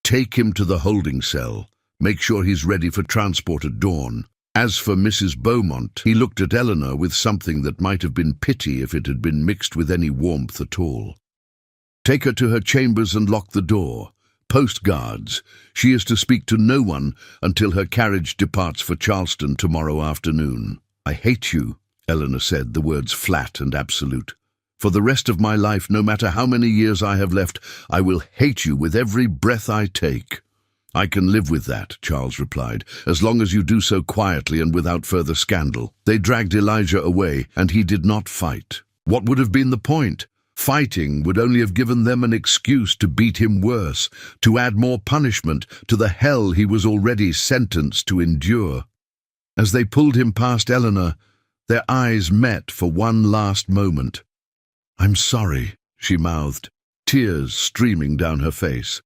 S1: "Take him to the holding cell. Make sure he's ready for transport at dawn. As for Mrs. Beaumont," he looked at Eleanor with something that might have been pity if it had been mixed with any warmth at all. "Take her to her chambers and lock the door. Post guards. She is to speak to no one until her carriage departs for Charleston tomorrow afternoon." "I hate you," Eleanor said, the words flat and absolute. "For the rest of my life, no matter how many years I have left, I will hate you with every breath I take. "I can live with that," Charles replied, "as long as you do so quietly and without further scandal." They dragged Elijah away, and he did not fight. What would have been the point? Fighting would only have given them an excuse to beat him worse, to add more punishment to the hell he was already sentenced to endure. As they pulled him past Eleanor, their eyes met for one last moment. "I'm sorry," she mouthed, tears streaming down her face.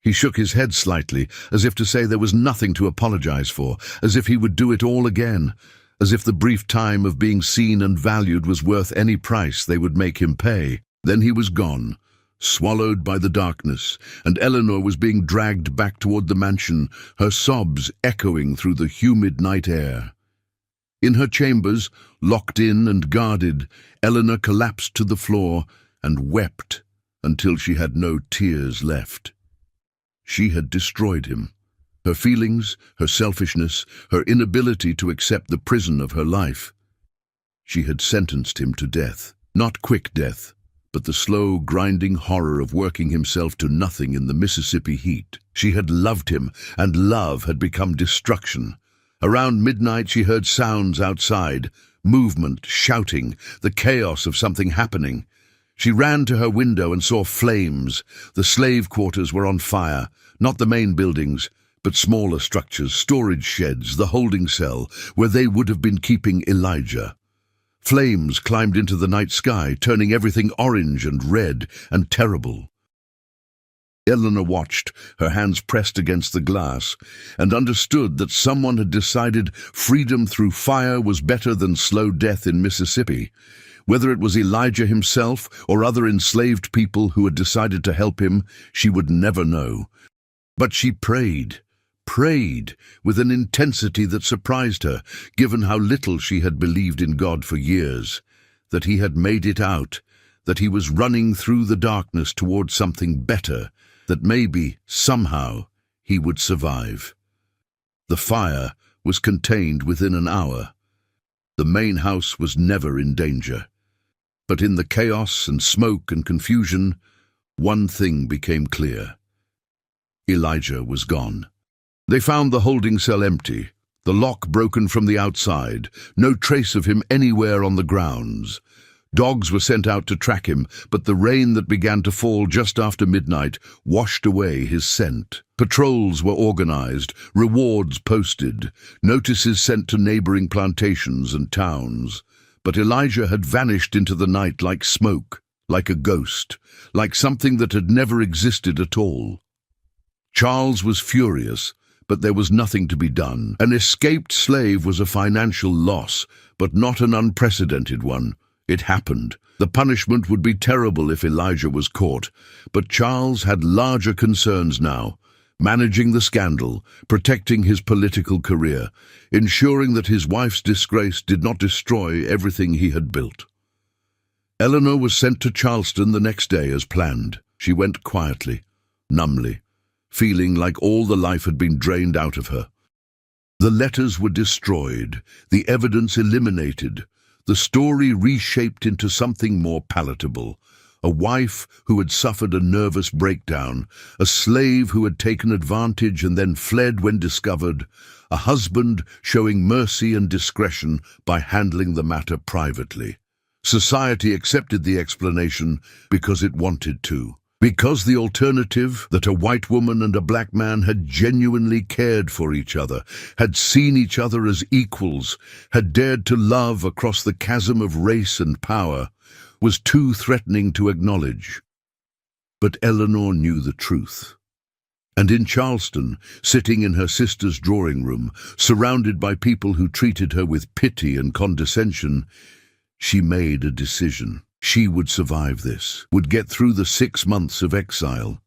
S1: He shook his head slightly, as if to say there was nothing to apologize for, as if he would do it all again, as if the brief time of being seen and valued was worth any price they would make him pay. Then he was gone, swallowed by the darkness, and Eleanor was being dragged back toward the mansion, her sobs echoing through the humid night air. In her chambers, locked in and guarded, Eleanor collapsed to the floor and wept until she had no tears left. She had destroyed him. Her feelings, her selfishness, her inability to accept the prison of her life. She had sentenced him to death. Not quick death, but the slow, grinding horror of working himself to nothing in the Mississippi heat. She had loved him, and love had become destruction. Around midnight she heard sounds outside, movement, shouting, the chaos of something happening. She ran to her window and saw flames. The slave quarters were on fire, not the main buildings, but smaller structures, storage sheds, the holding cell, where they would have been keeping Elijah. Flames climbed into the night sky, turning everything orange and red and terrible. Eleanor watched, her hands pressed against the glass, and understood that someone had decided freedom through fire was better than slow death in Mississippi. Whether it was Elijah himself or other enslaved people who had decided to help him, she would never know. But she prayed with an intensity that surprised her, given how little she had believed in God for years, that he had made it out, that he was running through the darkness towards something better, that maybe, somehow, he would survive. The fire was contained within an hour. The main house was never in danger. But in the chaos and smoke and confusion, one thing became clear. Elijah was gone. They found the holding cell empty, the lock broken from the outside, no trace of him anywhere on the grounds. Dogs were sent out to track him, but the rain that began to fall just after midnight washed away his scent. Patrols were organized, rewards posted, notices sent to neighboring plantations and towns. But Elijah had vanished into the night like smoke, like a ghost, like something that had never existed at all. Charles was furious, but there was nothing to be done. An escaped slave was a financial loss, but not an unprecedented one. It happened. The punishment would be terrible if Elijah was caught, but Charles had larger concerns now. Managing the scandal, protecting his political career, ensuring that his wife's disgrace did not destroy everything he had built. Eleanor was sent to Charleston the next day as planned. She went quietly, numbly, feeling like all the life had been drained out of her. The letters were destroyed, the evidence eliminated, the story reshaped into something more palatable. A wife who had suffered a nervous breakdown, a slave who had taken advantage and then fled when discovered, a husband showing mercy and discretion by handling the matter privately. Society accepted the explanation because it wanted to. Because the alternative, that a white woman and a black man had genuinely cared for each other, had seen each other as equals, had dared to love across the chasm of race and power, was too threatening to acknowledge. But Eleanor knew the truth. And in Charleston, sitting in her sister's drawing room, surrounded by people who treated her with pity and condescension, she made a decision. She would survive this, would get through the 6 months of exile,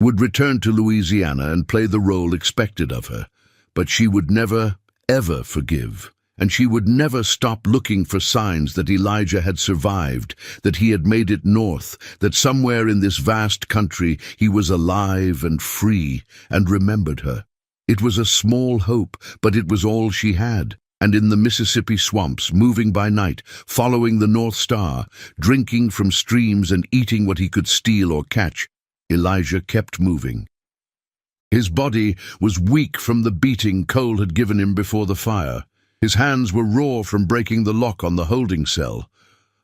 S1: would return to Louisiana and play the role expected of her, but she would never, ever forgive. And she would never stop looking for signs that Elijah had survived, that he had made it north, that somewhere in this vast country he was alive and free and remembered her. It was a small hope, but it was all she had. And in the Mississippi swamps, moving by night, following the North Star, drinking from streams and eating what he could steal or catch, Elijah kept moving. His body was weak from the beating Cole had given him before the fire. His hands were raw from breaking the lock on the holding cell.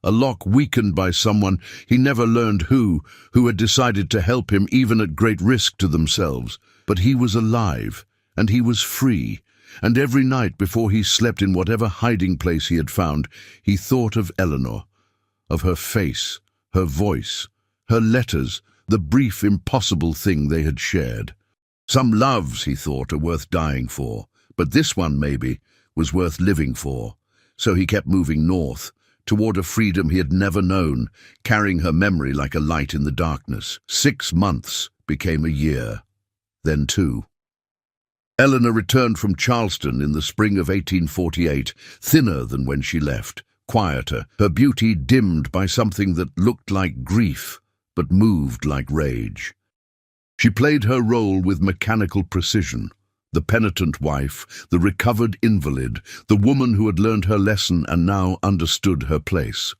S1: A lock weakened by someone he never learned who had decided to help him even at great risk to themselves. But he was alive, and he was free, and every night before he slept in whatever hiding place he had found, he thought of Eleanor, of her face, her voice, her letters, the brief, impossible thing they had shared. Some loves, he thought, are worth dying for, but this one, maybe, was worth living for. So he kept moving north, toward a freedom he had never known, carrying her memory like a light in the darkness. 6 months became a year, then 2. Eleanor returned from Charleston in the spring of 1848, thinner than when she left, quieter, her beauty dimmed by something that looked like grief, but moved like rage. She played her role with mechanical precision. The penitent wife, the recovered invalid, the woman who had learned her lesson and now understood her place.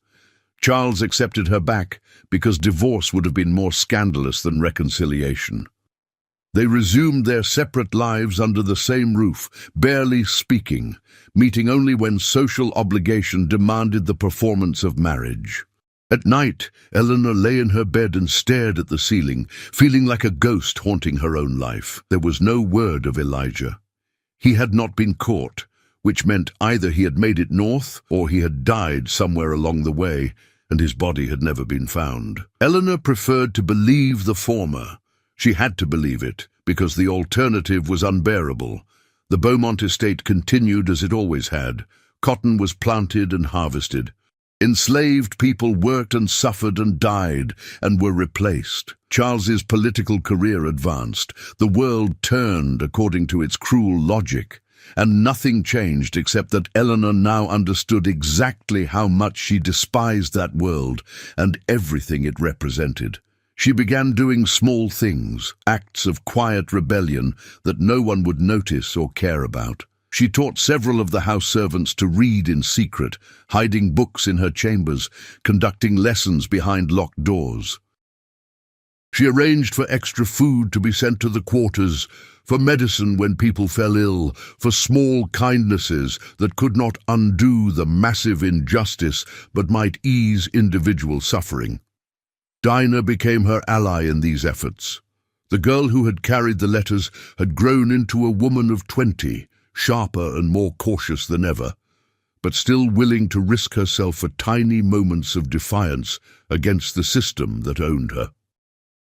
S1: Charles accepted her back because divorce would have been more scandalous than reconciliation. They resumed their separate lives under the same roof, barely speaking, meeting only when social obligation demanded the performance of marriage. At night, Eleanor lay in her bed and stared at the ceiling, feeling like a ghost haunting her own life. There was no word of Elijah. He had not been caught, which meant either he had made it north or he had died somewhere along the way, and his body had never been found. Eleanor preferred to believe the former. She had to believe it, because the alternative was unbearable. The Beaumont estate continued as it always had. Cotton was planted and harvested. Enslaved people worked and suffered and died and were replaced. Charles's political career advanced. The world turned according to its cruel logic. And nothing changed except that Eleanor now understood exactly how much she despised that world and everything it represented. She began doing small things, acts of quiet rebellion that no one would notice or care about. She taught several of the house servants to read in secret, hiding books in her chambers, conducting lessons behind locked doors. She arranged for extra food to be sent to the quarters, for medicine when people fell ill, for small kindnesses that could not undo the massive injustice but might ease individual suffering. Dinah became her ally in these efforts. The girl who had carried the letters had grown into a woman of 20, sharper and more cautious than ever, but still willing to risk herself for tiny moments of defiance against the system that owned her.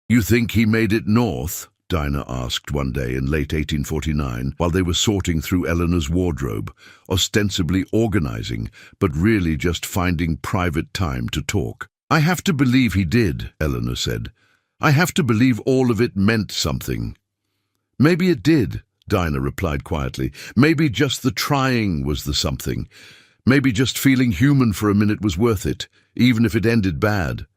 S1: "You think he made it north?" Dinah asked one day in late 1849, while they were sorting through Eleanor's wardrobe, ostensibly organizing, but really just finding private time to talk. "I have to believe he did," Eleanor said. "I have to believe all of it meant something." "Maybe it did," Dinah replied quietly. "Maybe just the trying was the something. Maybe just feeling human for a minute was worth it, even if it ended bad."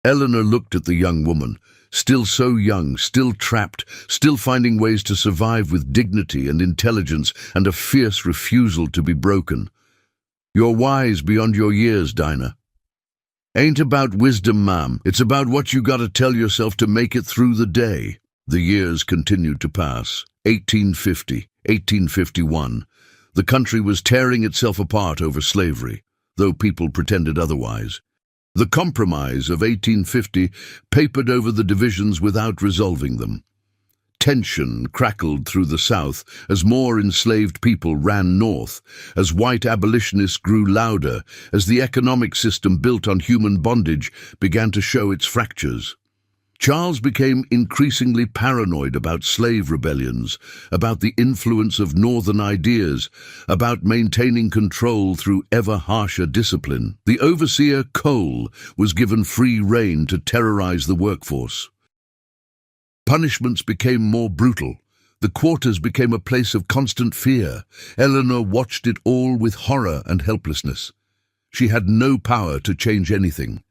S1: Eleanor looked at the young woman, still so young, still trapped, still finding ways to survive with dignity and intelligence and a fierce refusal to be broken. "You're wise beyond your years, Dinah." "Ain't about wisdom, ma'am. It's about what you gotta tell yourself to make it through the day." The years continued to pass. 1850, 1851. The country was tearing itself apart over slavery, though people pretended otherwise. The Compromise of 1850 papered over the divisions without resolving them. Tension crackled through the South as more enslaved people ran north, as white abolitionists grew louder, as the economic system built on human bondage began to show its fractures. Charles became increasingly paranoid about slave rebellions, about the influence of northern ideas, about maintaining control through ever harsher discipline. The overseer, Cole, was given free rein to terrorize the workforce. Punishments became more brutal. The quarters became a place of constant fear. Eleanor watched it all with horror and helplessness. She had no power to change anything.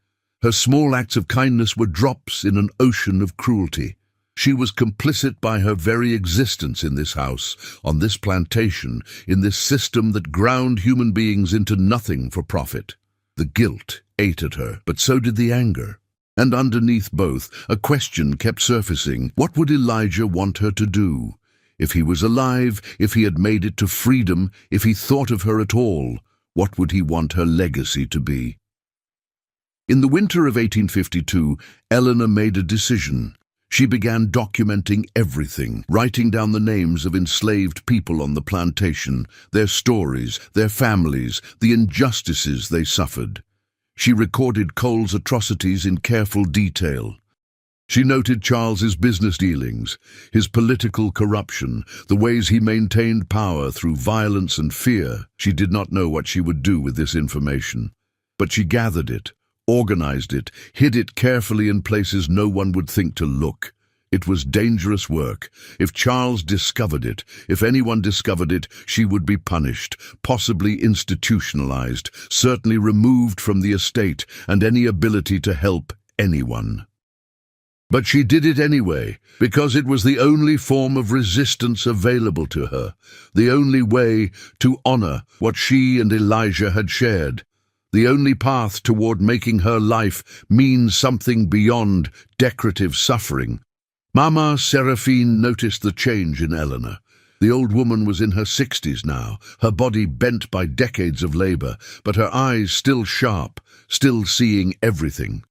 S1: Her small acts of kindness were drops in an ocean of cruelty. She was complicit by her very existence in this house, on this plantation, in this system that ground human beings into nothing for profit. The guilt ate at her, but so did the anger. And underneath both, a question kept surfacing. What would Elijah want her to do? If he was alive, if he had made it to freedom, if he thought of her at all, what would he want her legacy to be? In the winter of 1852, Eleanor made a decision. She began documenting everything, writing down the names of enslaved people on the plantation, their stories, their families, the injustices they suffered. She recorded Cole's atrocities in careful detail. She noted Charles's business dealings, his political corruption, the ways he maintained power through violence and fear. She did not know what she would do with this information, but she gathered it, organized it, hid it carefully in places no one would think to look. It was dangerous work. If Charles discovered it, if anyone discovered it, she would be punished, possibly institutionalized, certainly removed from the estate and any ability to help anyone. But she did it anyway, because it was the only form of resistance available to her, the only way to honor what she and Elijah had shared, the only path toward making her life mean something beyond decorative suffering. Mama Seraphine noticed the change in Eleanor. The old woman was in her 60s now, her body bent by decades of labor, but her eyes still sharp, still seeing everything.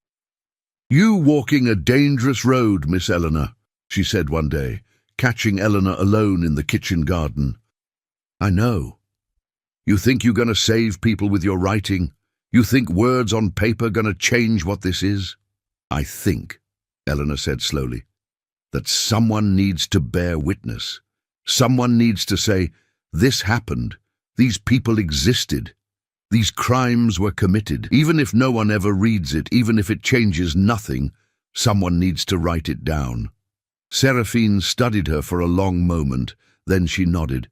S1: "You walking a dangerous road, Miss Eleanor," she said one day, catching Eleanor alone in the kitchen garden. "I know. You think you're going to save people with your writing? You think words on paper going to change what this is?" "I think," Eleanor said slowly, "that someone needs to bear witness. Someone needs to say, this happened, these people existed, these crimes were committed. Even if no one ever reads it, even if it changes nothing, someone needs to write it down." Seraphine studied her for a long moment, then she nodded.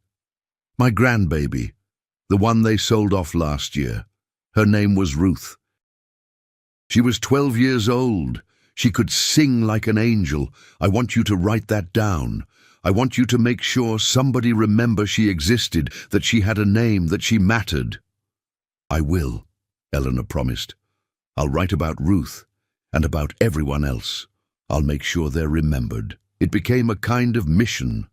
S1: "My grandbaby, the one they sold off last year. Her name was Ruth. She was 12 years old. She could sing like an angel. I want you to write that down. I want you to make sure somebody remember she existed, that she had a name, that she mattered." "I will," Eleanor promised. "I'll write about Ruth and about everyone else. I'll make sure they're remembered." It became a kind of mission.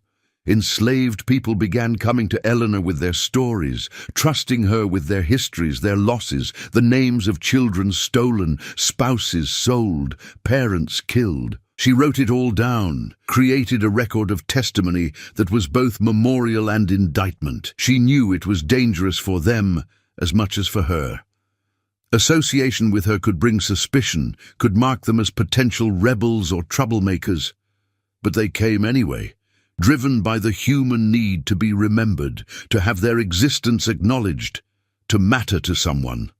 S1: Enslaved people began coming to Eleanor with their stories, trusting her with their histories, their losses, the names of children stolen, spouses sold, parents killed. She wrote it all down, created a record of testimony that was both memorial and indictment. She knew it was dangerous for them as much as for her. Association with her could bring suspicion, could mark them as potential rebels or troublemakers. But they came anyway, driven by the human need to be remembered, to have their existence acknowledged, to matter to someone.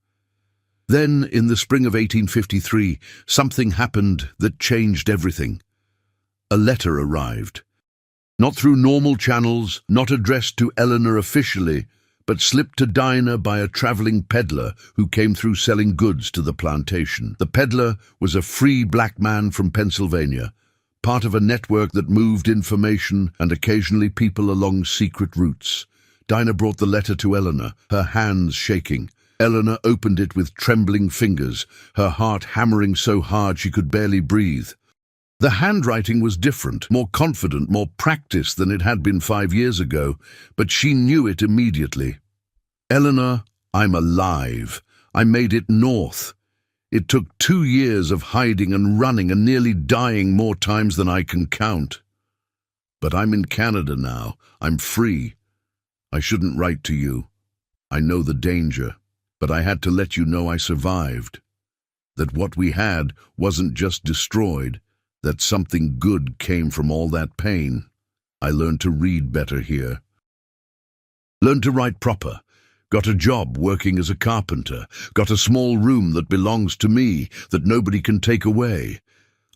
S1: Then, in the spring of 1853, something happened that changed everything. A letter arrived. Not through normal channels, not addressed to Eleanor officially, but slipped to Dinah by a traveling peddler who came through selling goods to the plantation. The peddler was a free black man from Pennsylvania, part of a network that moved information and occasionally people along secret routes. Dinah brought the letter to Eleanor, her hands shaking. Eleanor opened it with trembling fingers, her heart hammering so hard she could barely breathe. The handwriting was different, more confident, more practiced than it had been 5 years ago, but she knew it immediately. "Eleanor, I'm alive. I made it north. It took 2 years of hiding and running and nearly dying more times than I can count. But I'm in Canada now. I'm free. I shouldn't write to you. I know the danger, but I had to let you know I survived. That what we had wasn't just destroyed, that something good came from all that pain. I learned to read better here. Learned to write proper. Got a job working as a carpenter. Got a small room that belongs to me, that nobody can take away.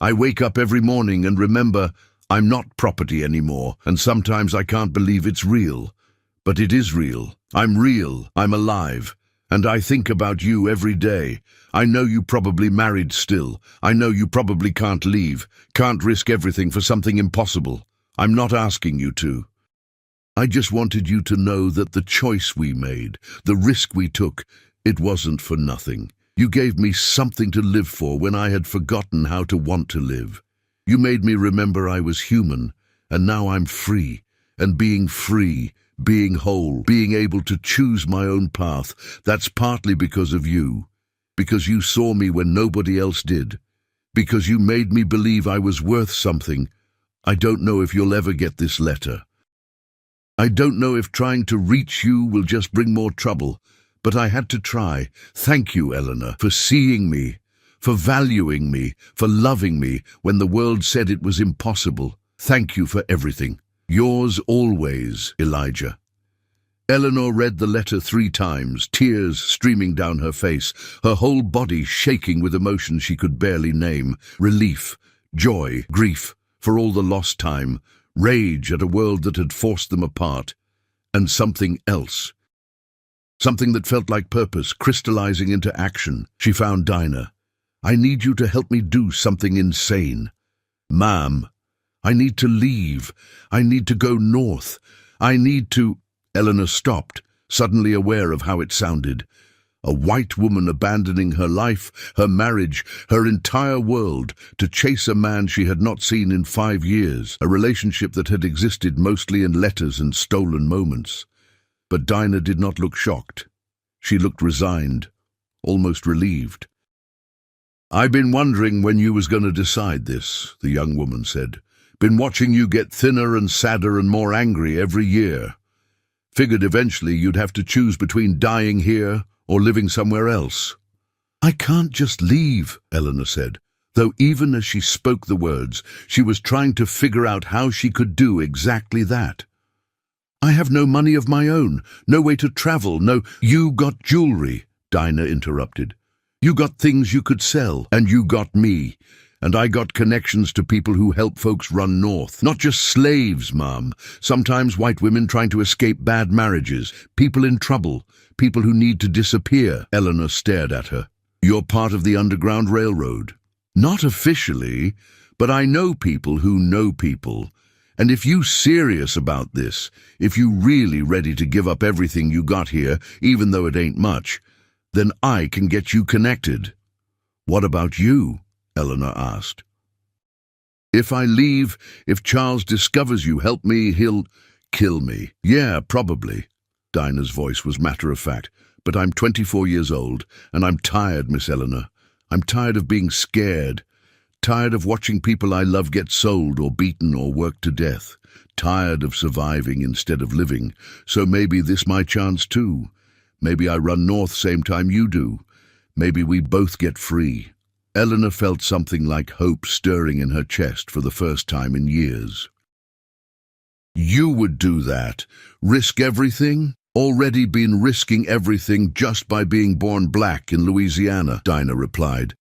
S1: I wake up every morning and remember I'm not property anymore, and sometimes I can't believe it's real. But it is real. I'm real. I'm alive. And I think about you every day. I know you probably married still. I know you probably can't leave, can't risk everything for something impossible. I'm not asking you to. I just wanted you to know that the choice we made, the risk we took, it wasn't for nothing. You gave me something to live for when I had forgotten how to want to live. You made me remember I was human, and now I'm free. And being free, being whole, being able to choose my own path, that's partly because of you. Because you saw me when nobody else did. Because you made me believe I was worth something. I don't know if you'll ever get this letter. I don't know if trying to reach you will just bring more trouble, but I had to try. Thank you, Eleanor, for seeing me, for valuing me, for loving me when the world said it was impossible. Thank you for everything. Yours always, Elijah. Eleanor read the letter 3 times, tears streaming down her face, her whole body shaking with emotion she could barely name. Relief, joy, grief for all the lost time, rage at a world that had forced them apart, and something else. Something that felt like purpose, crystallizing into action. She found Dinah. I need you to help me do something insane. Ma'am, I need to leave. I need to go north. I need to... Eleanor stopped, suddenly aware of how it sounded. A white woman abandoning her life, her marriage, her entire world, to chase a man she had not seen in 5 years, a relationship that had existed mostly in letters and stolen moments. But Dinah did not look shocked. She looked resigned, almost relieved. I've been wondering when you was going to decide this, the young woman said. Been watching you get thinner and sadder and more angry every year. Figured eventually you'd have to choose between dying here or living somewhere else. I can't just leave, Eleanor said, though even as she spoke the words, she was trying to figure out how she could do exactly that. I have no money of my own, no way to travel, no... You got jewelry, Dinah interrupted. You got things you could sell, and you got me. And I got connections to people who help folks run north. Not just slaves, Mom. Sometimes white women trying to escape bad marriages. People in trouble. People who need to disappear. Eleanor stared at her. You're part of the Underground Railroad. Not officially, but I know people who know people. And if you serious about this, if you really ready to give up everything you got here, even though it ain't much, then I can get you connected. What about you? Eleanor asked. If I leave, if Charles discovers you help me, he'll kill me. Yeah, probably. Dinah's voice was matter-of-fact. But I'm 24 years old, and I'm tired, Miss Eleanor. I'm tired of being scared. Tired of watching people I love get sold or beaten or worked to death. Tired of surviving instead of living. So maybe this my chance too. Maybe I run north same time you do. Maybe we both get free. Eleanor felt something like hope stirring in her chest for the first time in years. You would do that? Risk everything? Already been risking everything just by being born black in Louisiana, Dinah replied.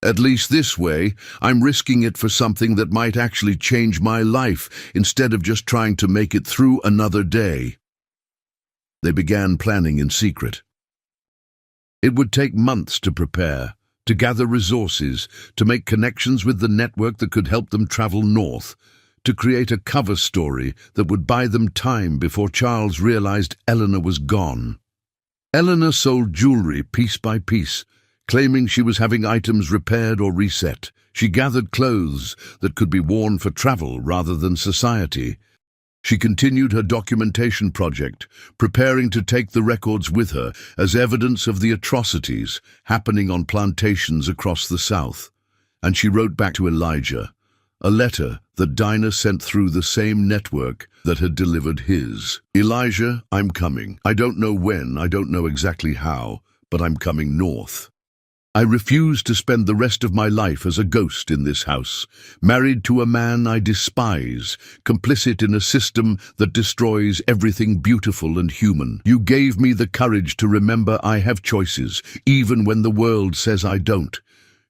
S1: At least this way, I'm risking it for something that might actually change my life instead of just trying to make it through another day. They began planning in secret. It would take months to prepare, to gather resources, to make connections with the network that could help them travel north, to create a cover story that would buy them time before Charles realized Eleanor was gone. Eleanor sold jewelry piece by piece, claiming she was having items repaired or reset. She gathered clothes that could be worn for travel rather than society. She continued her documentation project, preparing to take the records with her as evidence of the atrocities happening on plantations across the South. And she wrote back to Elijah, a letter that Dinah sent through the same network that had delivered his. Elijah, I'm coming. I don't know when, I don't know exactly how, but I'm coming north. I refuse to spend the rest of my life as a ghost in this house, married to a man I despise, complicit in a system that destroys everything beautiful and human. You gave me the courage to remember I have choices, even when the world says I don't.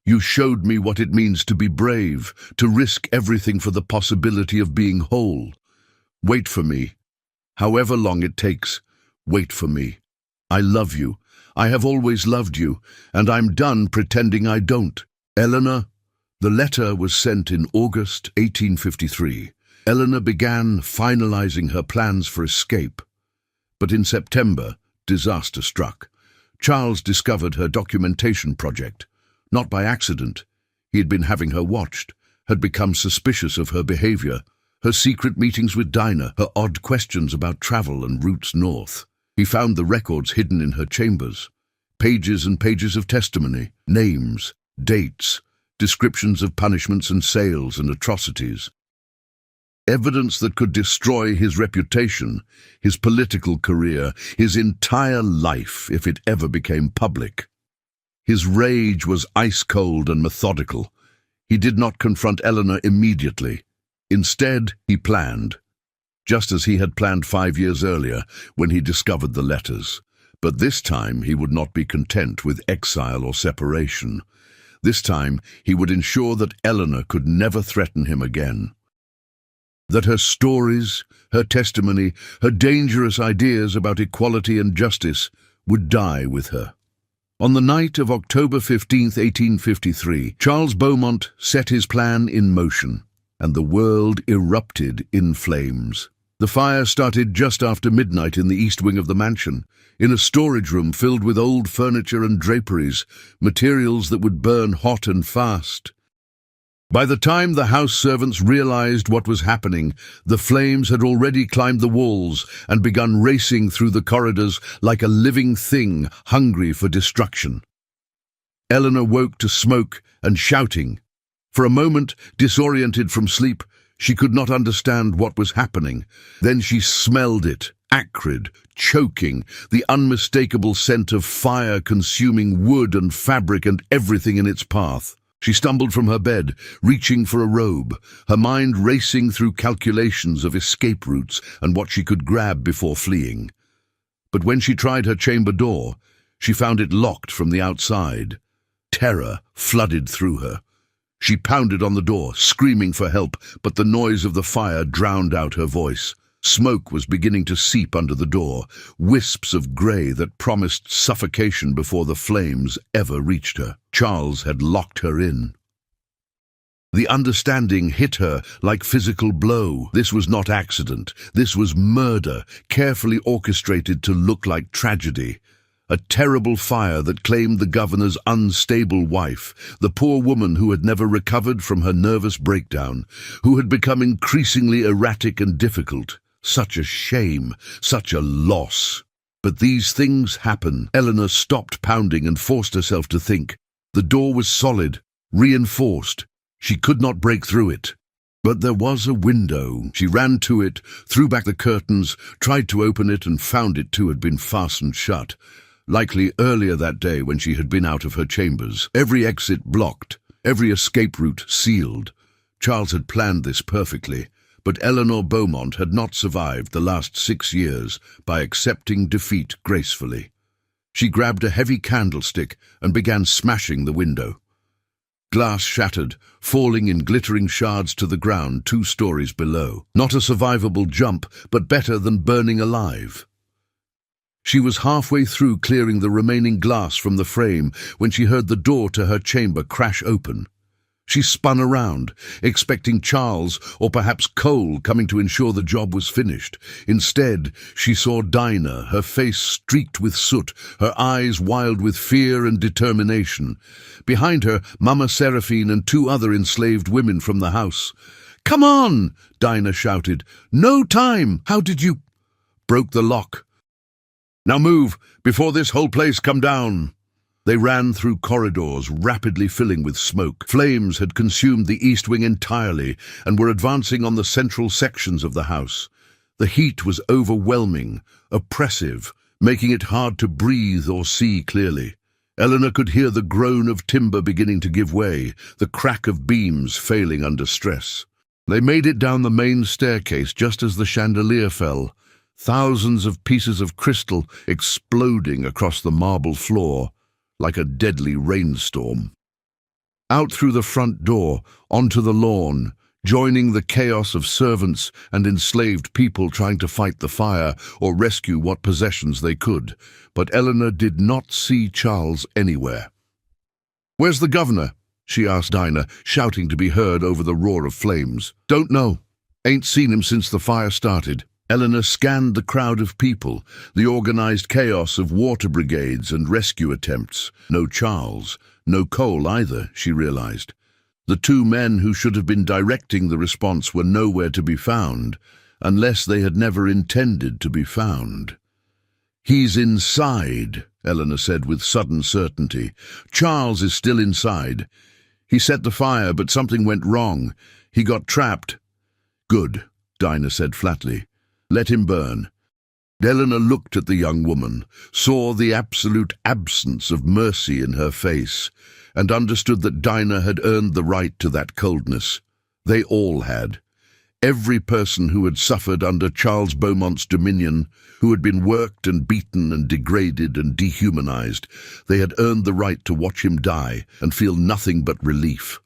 S1: You showed me what it means to be brave, to risk everything for the possibility of being whole. Wait for me. However long it takes, wait for me. I love you. I have always loved you, and I'm done pretending I don't. Eleanor. The letter was sent in August 1853. Eleanor began finalizing her plans for escape. But in September, disaster struck. Charles discovered her documentation project. Not by accident. He had been having her watched, had become suspicious of her behavior, her secret meetings with Dinah, her odd questions about travel and routes north. He found the records hidden in her chambers. Pages and pages of testimony, names, dates, descriptions of punishments and sales and atrocities. Evidence that could destroy his reputation, his political career, his entire life if it ever became public. His rage was ice-cold and methodical. He did not confront Eleanor immediately. Instead, he planned, just as he had planned 5 years earlier when he discovered the letters. But this time he would not be content with exile or separation. This time he would ensure that Eleanor could never threaten him again. That her stories, her testimony, her dangerous ideas about equality and justice would die with her. On the night of October 15, 1853, Charles Beaumont set his plan in motion, and the world erupted in flames. The fire started just after midnight in the east wing of the mansion, in a storage room filled with old furniture and draperies, materials that would burn hot and fast. By the time the house servants realized what was happening, the flames had already climbed the walls and begun racing through the corridors like a living thing hungry for destruction. Eleanor woke to smoke and shouting. For a moment, disoriented from sleep, she could not understand what was happening. Then she smelled it, acrid, choking, the unmistakable scent of fire consuming wood and fabric and everything in its path. She stumbled from her bed, reaching for a robe, her mind racing through calculations of escape routes and what she could grab before fleeing. But when she tried her chamber door, she found it locked from the outside. Terror flooded through her. She pounded on the door, screaming for help, but the noise of the fire drowned out her voice. Smoke was beginning to seep under the door, wisps of grey that promised suffocation before the flames ever reached her. Charles had locked her in. The understanding hit her like physical blow. This was not accident. This was murder, carefully orchestrated to look like tragedy. A terrible fire that claimed the governor's unstable wife, the poor woman who had never recovered from her nervous breakdown, who had become increasingly erratic and difficult. Such a shame, such a loss. But these things happen. Eleanor stopped pounding and forced herself to think. The door was solid, reinforced. She could not break through it. But there was a window. She ran to it, threw back the curtains, tried to open it and found it too had been fastened shut. Likely earlier that day when she had been out of her chambers. Every exit blocked, every escape route sealed. Charles had planned this perfectly. But Eleanor Beaumont had not survived the last 6 years by accepting defeat gracefully. She grabbed a heavy candlestick and began smashing the window. Glass shattered, falling in glittering shards to the ground 2 stories below. Not a survivable jump, but better than burning alive. She was halfway through clearing the remaining glass from the frame when she heard the door to her chamber crash open. She spun around, expecting Charles or perhaps Cole coming to ensure the job was finished. Instead, she saw Dinah, her face streaked with soot, her eyes wild with fear and determination. Behind her, Mama Seraphine and 2 other enslaved women from the house. "Come on!" Dinah shouted. "No time! How did you—" "Broke the lock. Now move, before this whole place come down." They ran through corridors, rapidly filling with smoke. Flames had consumed the east wing entirely and were advancing on the central sections of the house. The heat was overwhelming, oppressive, making it hard to breathe or see clearly. Eleanor could hear the groan of timber beginning to give way, the crack of beams failing under stress. They made it down the main staircase just as the chandelier fell, thousands of pieces of crystal exploding across the marble floor like a deadly rainstorm. Out through the front door, onto the lawn, joining the chaos of servants and enslaved people trying to fight the fire or rescue what possessions they could. But Eleanor did not see Charles anywhere. "Where's the governor?" she asked Dinah, shouting to be heard over the roar of flames. "Don't know. Ain't seen him since the fire started." Eleanor scanned the crowd of people, the organized chaos of water brigades and rescue attempts. No Charles, no Cole either, she realized. The two men who should have been directing the response were nowhere to be found, unless they had never intended to be found. "He's inside," Eleanor said with sudden certainty. "Charles is still inside. He set the fire, but something went wrong. He got trapped." "Good," Dinah said flatly. "Let him burn." Eleanor looked at the young woman, saw the absolute absence of mercy in her face, and understood that Dinah had earned the right to that coldness. They all had. Every person who had suffered under Charles Beaumont's dominion, who had been worked and beaten and degraded and dehumanized, they had earned the right to watch him die and feel nothing but relief.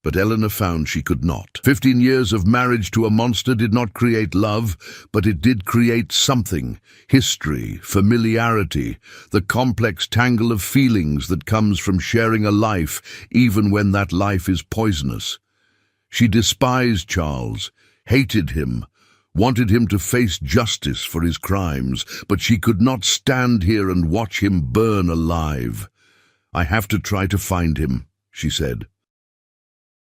S1: But Eleanor found she could not. 15 years of marriage to a monster did not create love, but it did create something: history, familiarity, the complex tangle of feelings that comes from sharing a life, even when that life is poisonous. She despised Charles, hated him, wanted him to face justice for his crimes, but she could not stand here and watch him burn alive. "I have to try to find him," she said.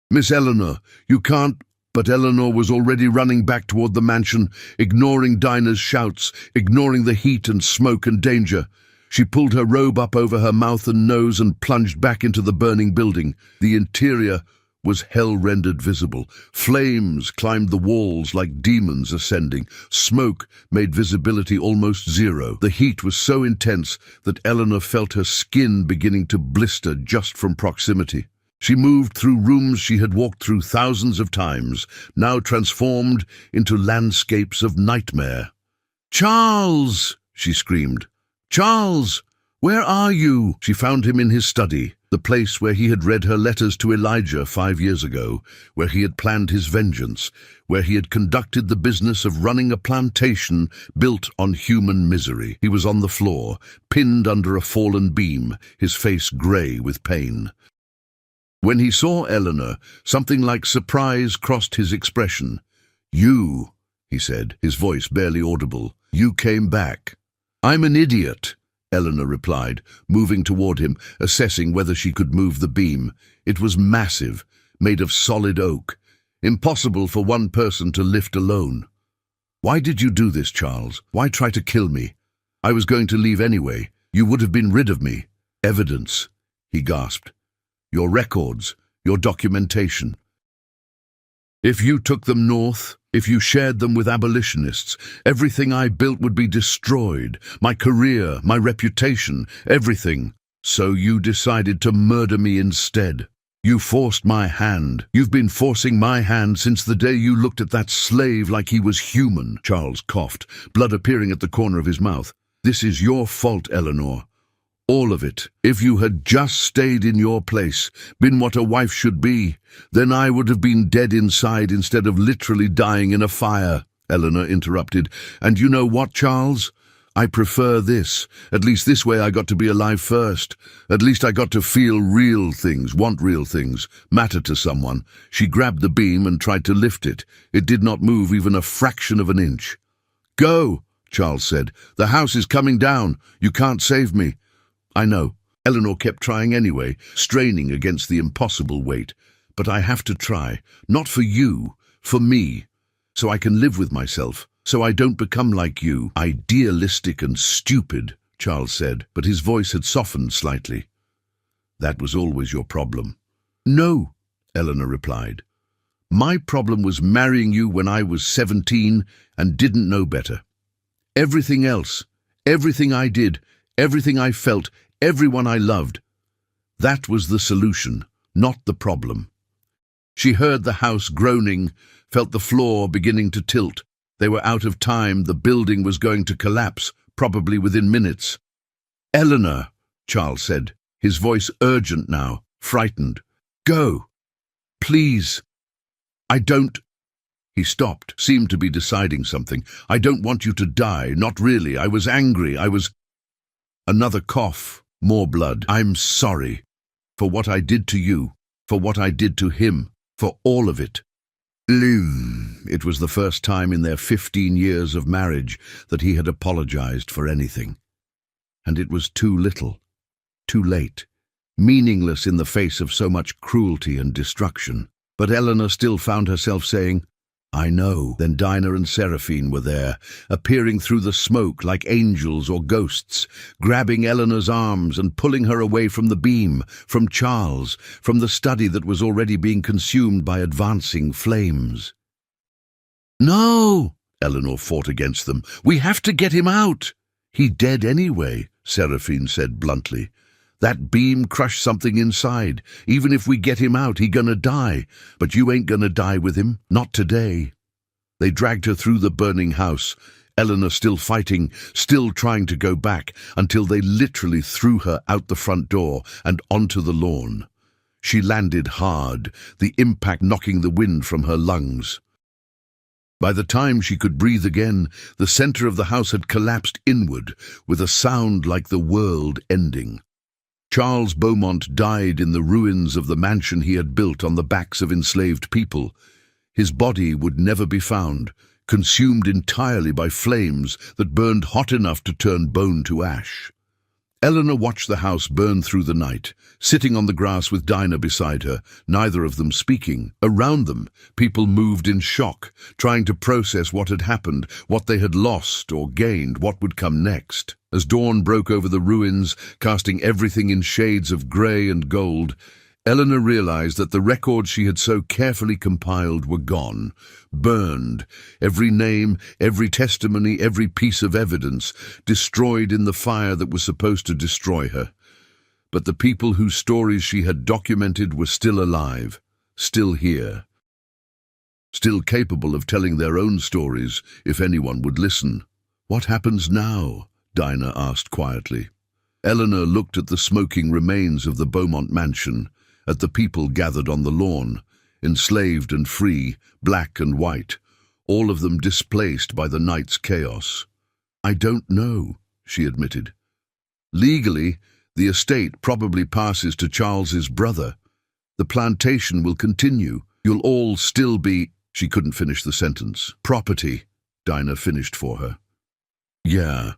S1: "Miss Eleanor, you can't—" But Eleanor was already running back toward the mansion, ignoring Dinah's shouts, ignoring the heat and smoke and danger. She pulled her robe up over her mouth and nose and plunged back into the burning building. The interior was hell-rendered visible. Flames climbed the walls like demons ascending. Smoke made visibility almost zero. The heat was so intense that Eleanor felt her skin beginning to blister just from proximity. She moved through rooms she had walked through thousands of times, now transformed into landscapes of nightmare. "Charles!" she screamed. "Charles! Where are you?" She found him in his study, the place where he had read her letters to Elijah 5 years ago, where he had planned his vengeance, where he had conducted the business of running a plantation built on human misery. He was on the floor, pinned under a fallen beam, his face grey with pain. When he saw Eleanor, something like surprise crossed his expression. "You," he said, his voice barely audible. "You came back." "I'm an idiot," Eleanor replied, moving toward him, assessing whether she could move the beam. It was massive, made of solid oak, impossible for one person to lift alone. "Why did you do this, Charles? Why try to kill me? I was going to leave anyway. You would have been rid of me." "Evidence," he gasped. "Your records, your documentation. If you took them north, if you shared them with abolitionists, everything I built would be destroyed. My career, my reputation, everything. So you decided to murder me instead. You forced my hand. You've been forcing my hand since the day you looked at that slave like he was human." Charles coughed, blood appearing at the corner of his mouth. "This is your fault, Eleanor. All of it. If you had just stayed in your place, been what a wife should be, then I would have been dead inside instead of literally dying in a fire," Eleanor interrupted. "And you know what, Charles? I prefer this. At least this way I got to be alive first. At least I got to feel real things, want real things, matter to someone." She grabbed the beam and tried to lift it. It did not move even a fraction of an inch. "Go," Charles said. "The house is coming down. You can't save me." "I know." Eleanor kept trying anyway, straining against the impossible weight. "But I have to try. Not for you, for me. So I can live with myself. So I don't become like you." "Idealistic and stupid," Charles said, but his voice had softened slightly. "That was always your problem." "No," Eleanor replied. "My problem was marrying you when I was 17 and didn't know better. Everything else, everything I did, everything I felt, everyone I loved, that was the solution, not the problem." She heard the house groaning, felt the floor beginning to tilt. They were out of time. The building was going to collapse, probably within minutes. "Eleanor," Charles said, his voice urgent now, frightened. "Go. Please. I don't—" He stopped, seemed to be deciding something. "I don't want you to die, not really. I was angry. I was—" Another cough. More blood. "I'm sorry for what I did to you, for what I did to him, for all of it." It was the first time in their 15 years of marriage that he had apologized for anything. And it was too little, too late, meaningless in the face of so much cruelty and destruction. But Eleanor still found herself saying, "I know." Then Dinah and Seraphine were there, appearing through the smoke like angels or ghosts, grabbing Eleanor's arms and pulling her away from the beam, from Charles, from the study that was already being consumed by advancing flames. "No!" Eleanor fought against them. "We have to get him out." "He dead anyway," Seraphine said bluntly. "That beam crushed something inside. Even if we get him out, he gonna die. But you ain't gonna die with him. Not today." They dragged her through the burning house, Eleanor still fighting, still trying to go back, until they literally threw her out the front door and onto the lawn. She landed hard, the impact knocking the wind from her lungs. By the time she could breathe again, the center of the house had collapsed inward, with a sound like the world ending. Charles Beaumont died in the ruins of the mansion he had built on the backs of enslaved people. His body would never be found, consumed entirely by flames that burned hot enough to turn bone to ash. Eleanor watched the house burn through the night, sitting on the grass with Dinah beside her, neither of them speaking. Around them, people moved in shock, trying to process what had happened, what they had lost or gained, what would come next. As dawn broke over the ruins, casting everything in shades of grey and gold, Eleanor realized that the records she had so carefully compiled were gone, burned, every name, every testimony, every piece of evidence, destroyed in the fire that was supposed to destroy her. But the people whose stories she had documented were still alive, still here, still capable of telling their own stories if anyone would listen. "What happens now?" Dinah asked quietly. Eleanor looked at the smoking remains of the Beaumont mansion, at the people gathered on the lawn, enslaved and free, black and white, all of them displaced by the night's chaos. "I don't know," she admitted. "Legally, the estate probably passes to Charles's brother. The plantation will continue. You'll all still be—" She couldn't finish the sentence. "Property," Dinah finished for her. "Yeah.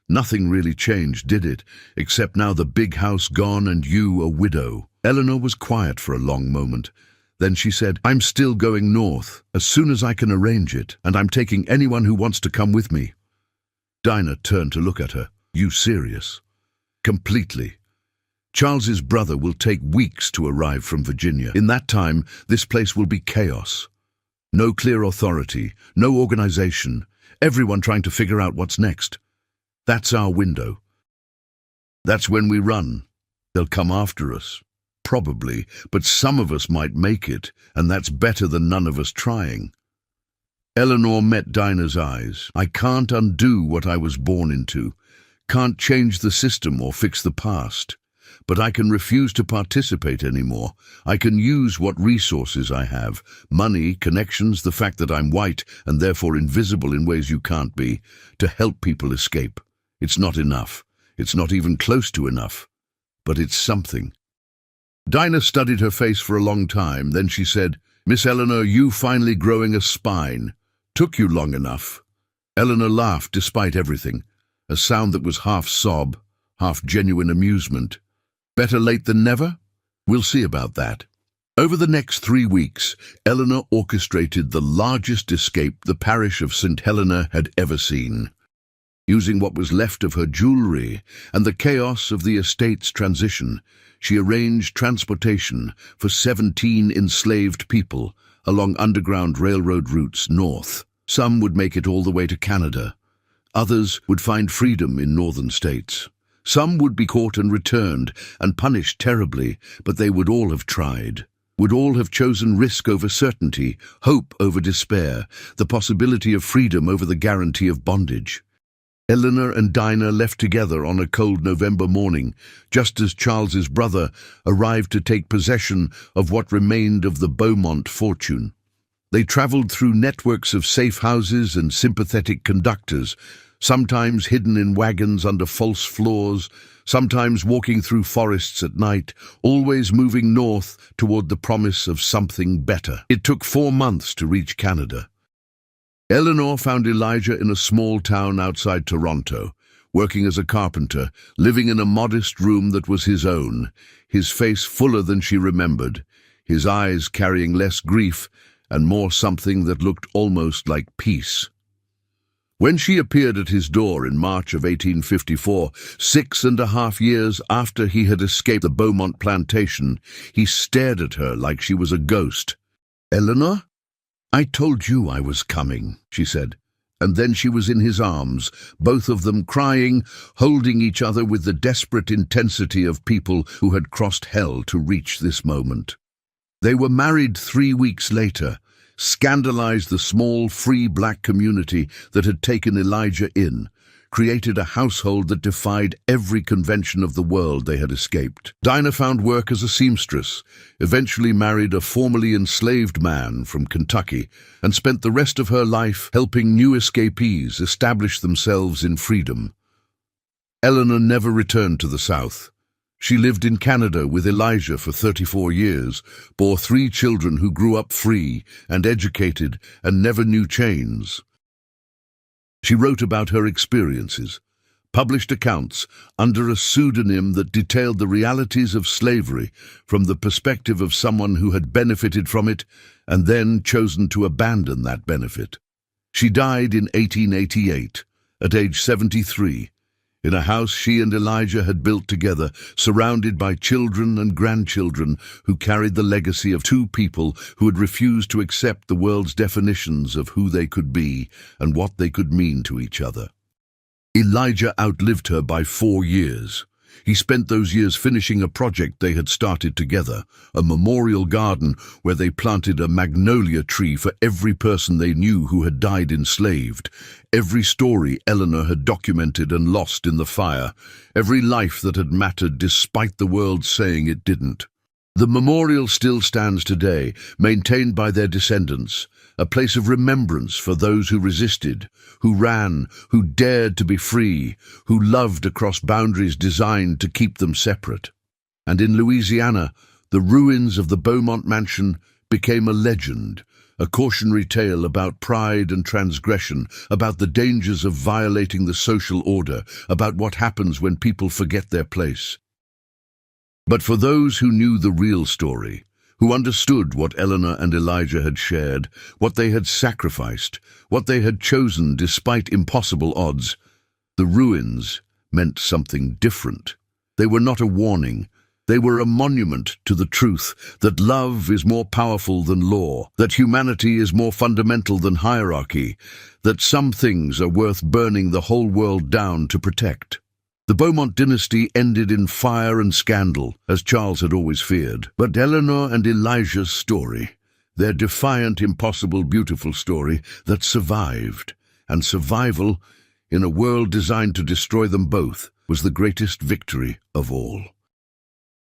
S1: Nothing really changed, did it? Except now the big house gone and you a widow." Eleanor was quiet for a long moment. Then she said, "I'm still going north, as soon as I can arrange it, and I'm taking anyone who wants to come with me." Dinah turned to look at her. "You serious?" "Completely. Charles's brother will take weeks to arrive from Virginia. In that time, this place will be chaos. No clear authority, no organization, everyone trying to figure out what's next. That's our window. That's when we run. They'll come after us. Probably, but some of us might make it, and that's better than none of us trying." Eleanor met Dinah's eyes. "I can't undo what I was born into, can't change the system or fix the past, but I can refuse to participate anymore. I can use what resources I have, money, connections, the fact that I'm white and therefore invisible in ways you can't be, to help people escape. It's not enough. It's not even close to enough, but it's something." Dinah studied her face for a long time. Then she said, "Miss Eleanor, you finally growing a spine. Took you long enough." Eleanor laughed despite everything, a sound that was half sob, half genuine amusement. "Better late than never? We'll see about that." Over the next 3 weeks, Eleanor orchestrated the largest escape the parish of St. Helena had ever seen. Using what was left of her jewelry and the chaos of the estate's transition, she arranged transportation for 17 enslaved people along underground railroad routes north. Some would make it all the way to Canada. Others would find freedom in northern states. Some would be caught and returned and punished terribly, but they would all have tried. Would all have chosen risk over certainty, hope over despair, the possibility of freedom over the guarantee of bondage. Eleanor and Dinah left together on a cold November morning, just as Charles's brother arrived to take possession of what remained of the Beaumont fortune. They traveled through networks of safe houses and sympathetic conductors, sometimes hidden in wagons under false floors, sometimes walking through forests at night, always moving north toward the promise of something better. It took 4 months to reach Canada. Eleanor found Elijah in a small town outside Toronto, working as a carpenter, living in a modest room that was his own, his face fuller than she remembered, his eyes carrying less grief and more something that looked almost like peace. When she appeared at his door in March of 1854, 6.5 years after he had escaped the Beaumont plantation, he stared at her like she was a ghost. "Eleanor? I told you I was coming," she said. And then she was in his arms, both of them crying, holding each other with the desperate intensity of people who had crossed hell to reach this moment. They were married 3 weeks later, scandalized the small, free black community that had taken Elijah in, created a household that defied every convention of the world they had escaped. Dinah found work as a seamstress, eventually married a formerly enslaved man from Kentucky, and spent the rest of her life helping new escapees establish themselves in freedom. Eleanor never returned to the South. She lived in Canada with Elijah for 34 years, bore 3 children who grew up free and educated and never knew chains. She wrote about her experiences, published accounts under a pseudonym that detailed the realities of slavery from the perspective of someone who had benefited from it and then chosen to abandon that benefit. She died in 1888, at age 73, in a house she and Elijah had built together, surrounded by children and grandchildren who carried the legacy of 2 people who had refused to accept the world's definitions of who they could be and what they could mean to each other. Elijah outlived her by 4 years. He spent those years finishing a project they had started together, a memorial garden where they planted a magnolia tree for every person they knew who had died enslaved, every story Eleanor had documented and lost in the fire, every life that had mattered despite the world saying it didn't. The memorial still stands today, maintained by their descendants, a place of remembrance for those who resisted, who ran, who dared to be free, who loved across boundaries designed to keep them separate. And in Louisiana, the ruins of the Beaumont mansion became a legend, a cautionary tale about pride and transgression, about the dangers of violating the social order, about what happens when people forget their place. But for those who knew the real story, who understood what Eleanor and Elijah had shared, what they had sacrificed, what they had chosen despite impossible odds, the ruins meant something different. They were not a warning. They were a monument to the truth that love is more powerful than law, that humanity is more fundamental than hierarchy, that some things are worth burning the whole world down to protect. The Beaumont dynasty ended in fire and scandal, as Charles had always feared. But Eleanor and Elijah's story, their defiant, impossible, beautiful story that survived, and survival, in a world designed to destroy them both, was the greatest victory of all.